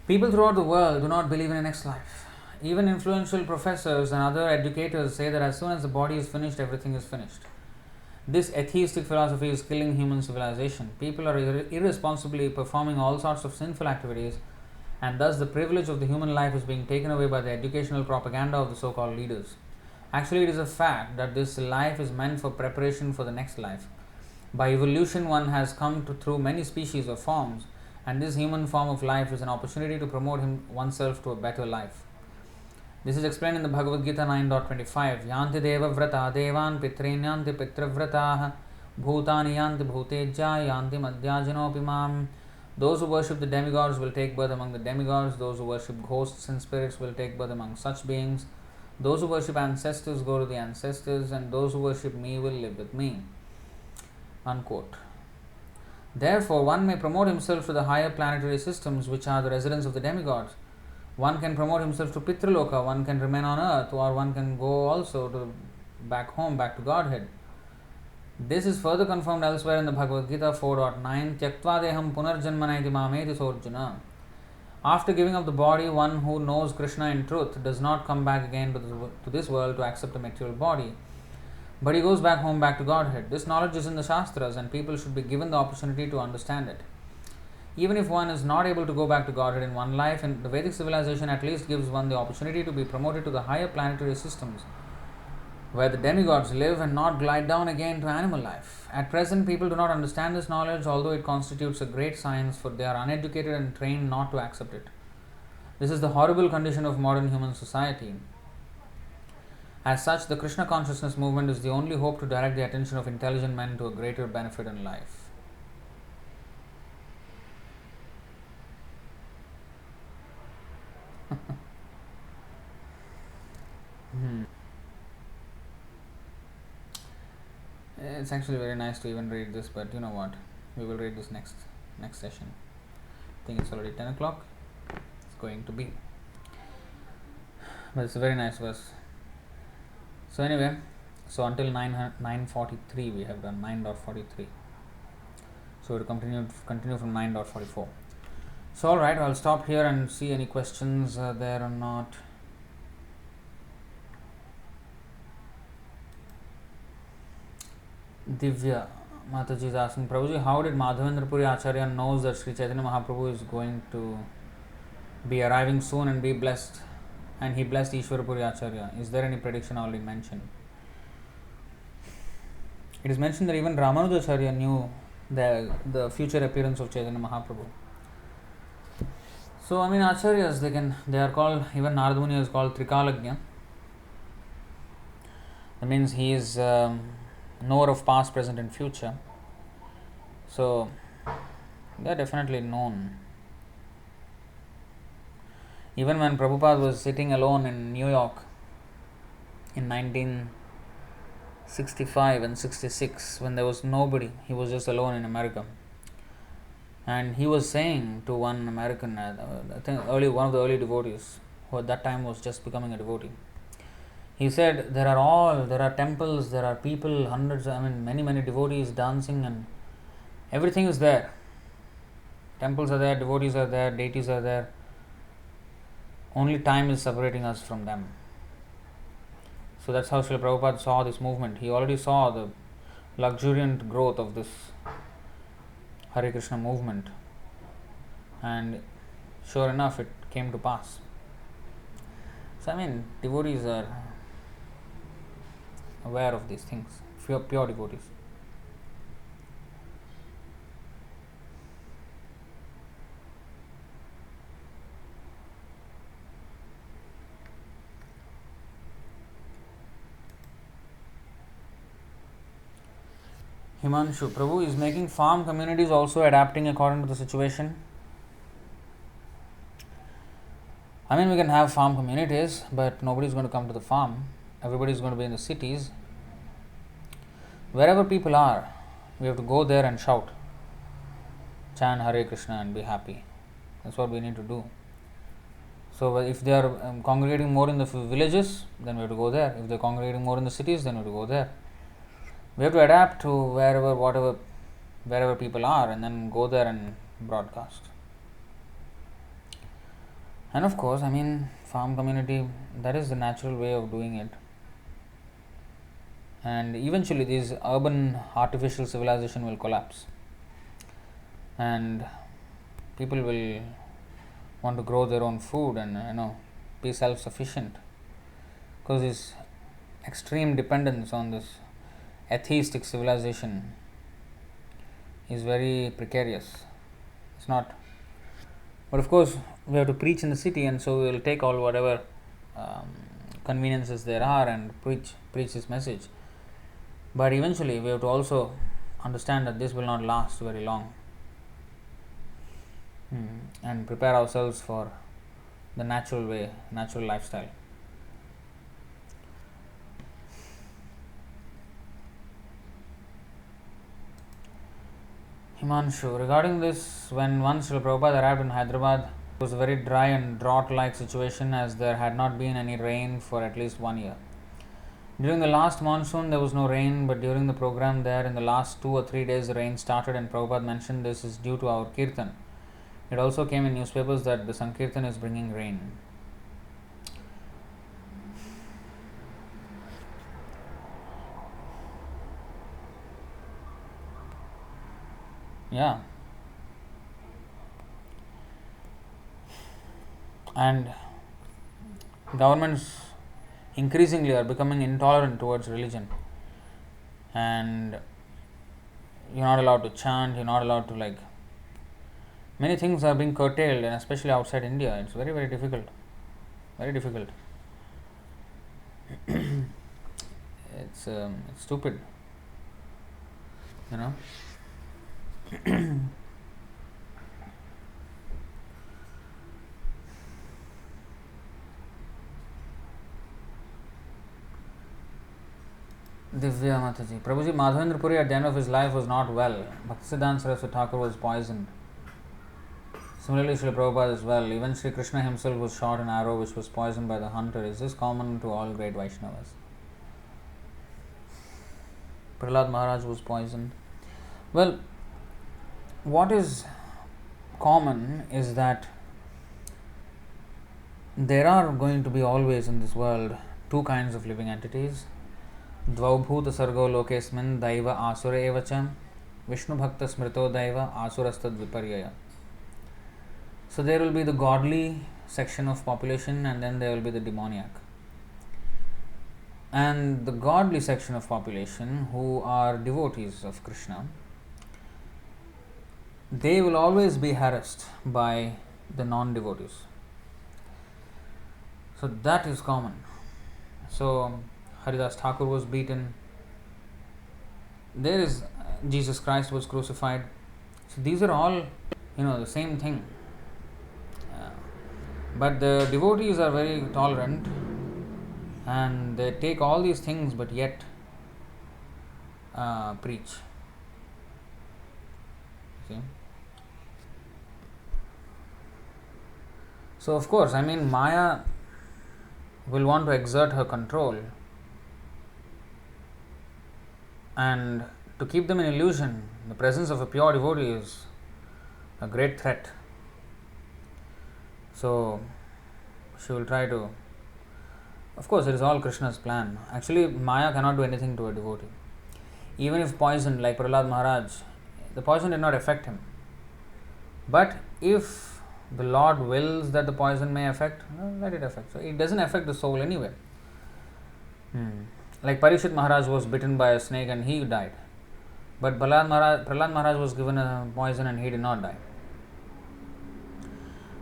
people throughout the world do not believe in a next life. Even influential professors and other educators say that as soon as the body is finished, everything is finished. This atheistic philosophy is killing human civilization. People are irresponsibly performing all sorts of sinful activities, and thus the privilege of the human life is being taken away by the educational propaganda of the so-called leaders. Actually, it is a fact that this life is meant for preparation for the next life. By evolution, one has come through many species or forms, and this human form of life is an opportunity to promote oneself to a better life. This is explained in the Bhagavad Gita 9.25. Yanti deva vrata devan pitrin yanti pitravrataha bhutani yanti bhutejja yanti madhyajinopimam. Those who worship the demigods will take birth among the demigods. Those who worship ghosts and spirits will take birth among such beings. Those who worship ancestors go to the ancestors, and those who worship me will live with me. Unquote. Therefore, one may promote himself to the higher planetary systems which are the residence of the demigods. One can promote himself to Pitraloka, one can remain on earth, or one can go also to back home, back to Godhead. This is further confirmed elsewhere in the Bhagavad Gita 4.9. Tattvavit punarjanmanaiti mameti sorjuna. After giving up the body, one who knows Kṛṣṇa in truth does not come back again to this world to accept a material body, but he goes back home, back to Godhead. This knowledge is in the Shastras, and people should be given the opportunity to understand it. Even if one is not able to go back to Godhead in one life, and the Vedic civilization at least gives one the opportunity to be promoted to the higher planetary systems, where the demigods live, and not glide down again to animal life. At present, people do not understand this knowledge, although it constitutes a great science, for they are uneducated and trained not to accept it. This is the horrible condition of modern human society. As such, the Kṛṣṇa consciousness movement is the only hope to direct the attention of intelligent men to a greater benefit in life. It's actually very nice to even read this, but you know what? We will read this next session. I think it's already 10 o'clock. It's going to be. But it's a very nice verse. So anyway, until 9:43 we have done 9.43. So we'll continue from 9.44. So alright, I'll stop here and see any questions there or not. Divya Mataji is asking, Prabhuji, how did Madhavendra Puri Acharya knows that Sri Chaitanya Mahaprabhu is going to be arriving soon and be blessed, and he blessed Ishwara Puri Acharya? Is there any prediction already mentioned? It is mentioned that even Ramanujacharya knew the future appearance of Chaitanya Mahaprabhu. So, Acharyas, they are called, even Narada Muni is called Trikalagnya. That means he is knower of past, present and future. So, they are definitely known. Even when Prabhupada was sitting alone in New York in 1965 and 66, when there was nobody, he was just alone in America. And he was saying to one American, I think one of the early devotees, who at that time was just becoming a devotee, he said, there are temples, there are people, hundreds, many devotees dancing, and everything is there. Temples are there, devotees are there, deities are there. Only time is separating us from them. So that's how Srila Prabhupada saw this movement. He already saw the luxuriant growth of this Hare Krishna movement, and sure enough it came to pass. So devotees are aware of these things, pure devotees. Himanshu, Prabhu, is making farm communities also adapting according to the situation? I mean, we can have farm communities, but nobody is going to come to the farm. Everybody is going to be in the cities. Wherever people are, we have to go there and shout, chant Hare Krishna and be happy. That's what we need to do. So, if they are congregating more in the villages, then we have to go there. If they are congregating more in the cities, then we have to go there. We have to adapt to wherever people are, and then go there and broadcast. And of course, I mean, farm community, that is the natural way of doing it. And eventually, this urban artificial civilization will collapse, and people will want to grow their own food and be self-sufficient, because this extreme dependence on this atheistic civilization is very precarious. It's not. But of course, we have to preach in the city, and so we will take all whatever conveniences there are and preach this message. But eventually, we have to also understand that this will not last very long, and prepare ourselves for the natural way, natural lifestyle. Himanshu, regarding this, when once Srila Prabhupada arrived in Hyderabad, it was a very dry and drought-like situation, as there had not been any rain for at least 1 year. During the last monsoon, there was no rain, but during the program there, in the last 2 or 3 days, the rain started, and Prabhupada mentioned this is due to our kirtan. It also came in newspapers that the Sankirtan is bringing rain. Yeah. And governments increasingly are becoming intolerant towards religion, and you're not allowed to chant, you're not allowed to many things are being curtailed, and especially outside India, it's very, very difficult. Very difficult. It's stupid, Divya Mataji, Prabhuji, Madhavendra Puri at the end of his life was not well. Bhaktisiddhanta Saraswati Thakur was poisoned. Similarly, Srila Prabhupada as well. Even Sri Kṛṣṇa himself was shot an arrow which was poisoned by the hunter. Is this common to all great Vaishnavas? Prahlad Maharaj was poisoned. Well, what is common is that there are going to be always in this world two kinds of living entities. Dvaubhuta sargo lokesmin daiva asura evacha Vishnu bhakta smrito daiva asurastad viparyaya. So there will be the godly section of population, and then there will be the demoniac. And the godly section of population, who are devotees of Kṛṣṇa, they will always be harassed by the non-devotees. So that is common. So Haridas Thakur was beaten. There is Jesus Christ was crucified. So these are all, the same thing. But the devotees are very tolerant, and they take all these things, but yet preach. See? So of course, Maya will want to exert her control, and to keep them in illusion, the presence of a pure devotee is a great threat. So she will try to, of course, it is all Krishna's plan. Actually, Maya cannot do anything to a devotee. Even if poisoned, like Prahlad Maharaj, the poison did not affect him. But if the Lord wills that the poison may affect, let it affect. So it doesn't affect the soul anyway. Like Parikshit Maharaj was bitten by a snake and he died. But Prahlad Maharaj was given a poison and he did not die.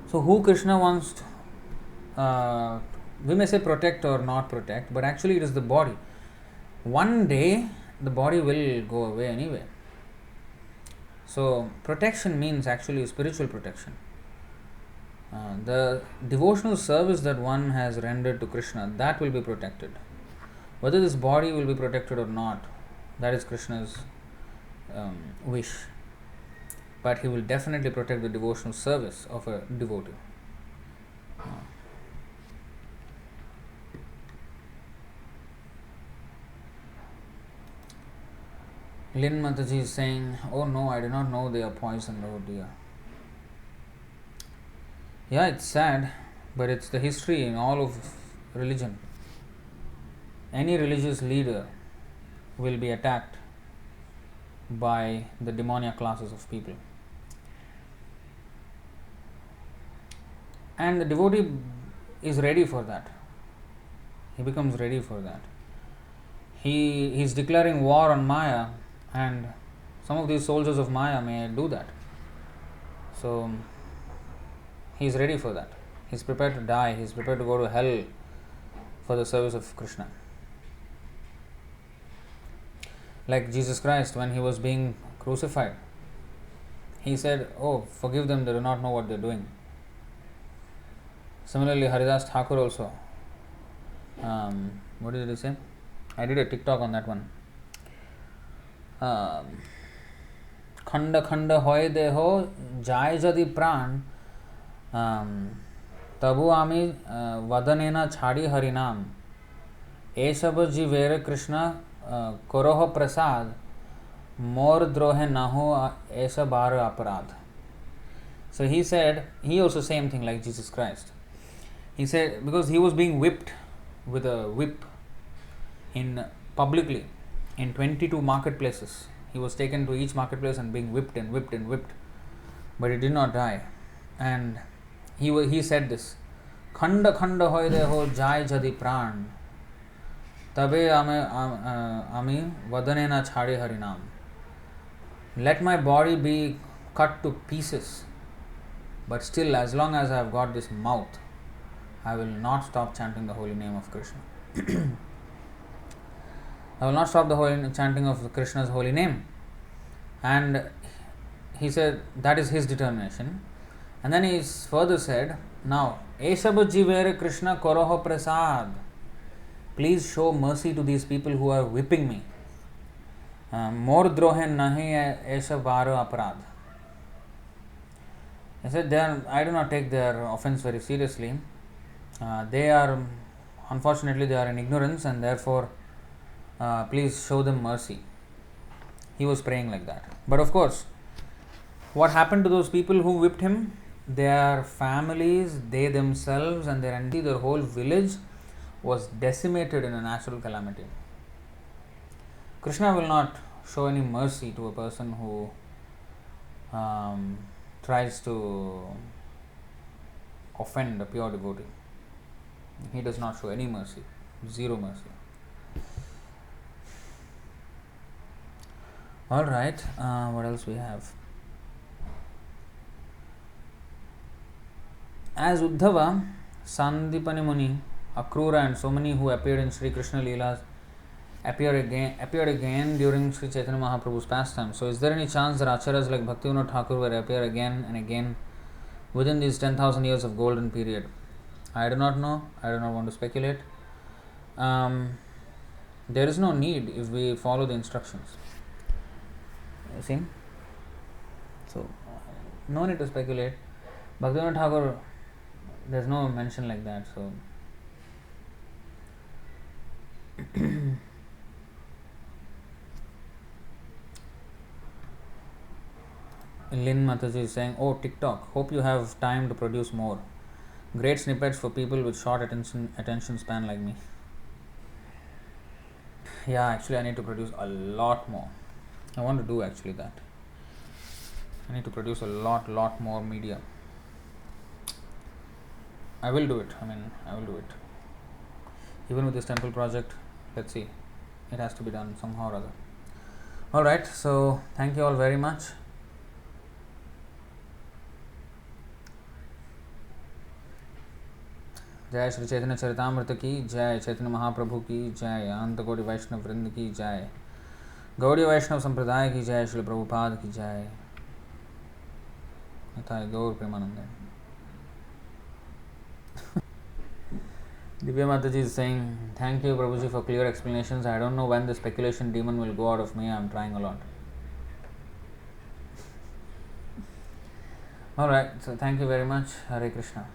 So who Krishna wants to, we may say protect or not protect, but actually it is the body. One day the body will go away anyway. So protection means actually spiritual protection. The devotional service that one has rendered to Kṛṣṇa, that will be protected. Whether this body will be protected or not, that is Krishna's wish. But he will definitely protect the devotional service of a devotee. Lin Mataji is saying, oh no, I do not know they are poisoned, oh dear. Yeah, it's sad, but it's the history in all of religion. Any religious leader will be attacked by the demoniac classes of people. And the devotee is ready for that. He becomes ready for that. He is declaring war on Maya, and some of these soldiers of Maya may do that. So he is ready for that. He is prepared to die. He is prepared to go to hell for the service of Kṛṣṇa. Like Jesus Christ, when he was being crucified, he said, oh, forgive them, they do not know what they are doing. Similarly, Haridas Thakur also, what did he say? I did a TikTok on that one. Khanda khanda hoy deho jai jadi pran tabu ami vadanena chhadi harinam esab jivere Kṛṣṇa koroh prasad mor drohe naho esa bar aparad. So he said, he also same thing like Jesus Christ. He said, because he was being whipped with a whip in publicly in 22 marketplaces. He was taken to each marketplace and being whipped and whipped and whipped, but he did not die. And he said this, khanda khanda hoy deho jai jadi pran tabe ami vadanena chhadi harinam. Let my body be cut to pieces, but still, as long as I have got this mouth, I will not stop chanting the holy name of Kṛṣṇa. I will not stop the chanting of Krishna's holy name. And he said that is his determination. And then he further said, now, Esab jivere Kṛṣṇa koroho prasad. Please show mercy to these people who are whipping me. Mor drohe nahi esa bar aparad. He said, I do not take their offense very seriously. Unfortunately, they are in ignorance, and therefore, please show them mercy. He was praying like that. But of course, what happened to those people who whipped him? Their families, they themselves, and their whole village was decimated in a natural calamity. Kṛṣṇa will not show any mercy to a person who tries to offend a pure devotee. He does not show any mercy, zero mercy. Alright, what else we have? As Uddhava, Sandipani Muni, Akrura, and so many who appeared in Sri Krishna Leelas appeared again during Sri Chaitanya Mahaprabhu's pastime. So is there any chance that acharyas like Bhaktivinoda Thakur will appear again and again within these 10,000 years of golden period? I do not know. I do not want to speculate. There is no need if we follow the instructions. You see? So, no need to speculate. Bhaktivinoda Thakur, there is no mention like that. So, Lin Mataji is saying, oh, TikTok, hope you have time to produce more. Great snippets for people with short attention span like me. Yeah, actually I need to produce a lot more. I want to do actually that. I need to produce a lot more media. I will do it. I will do it. Even with this temple project, let's see. It has to be done somehow or other. Alright, so thank you all very much. जय श्री चैतन्य चरितामृत की जय, चैतन्य महाप्रभु की जय, अनंत कोटि वैष्णव वृंद की जय। Gaudiya Vaishnava Sampradaya ki jai, Srila Prabhupada ki jai. Nitai Gaur Premanande. Divya Mataji is saying, thank you Prabhuji for clear explanations. I don't know when the speculation demon will go out of me. I am trying a lot. Alright, so thank you very much. Hare Krishna.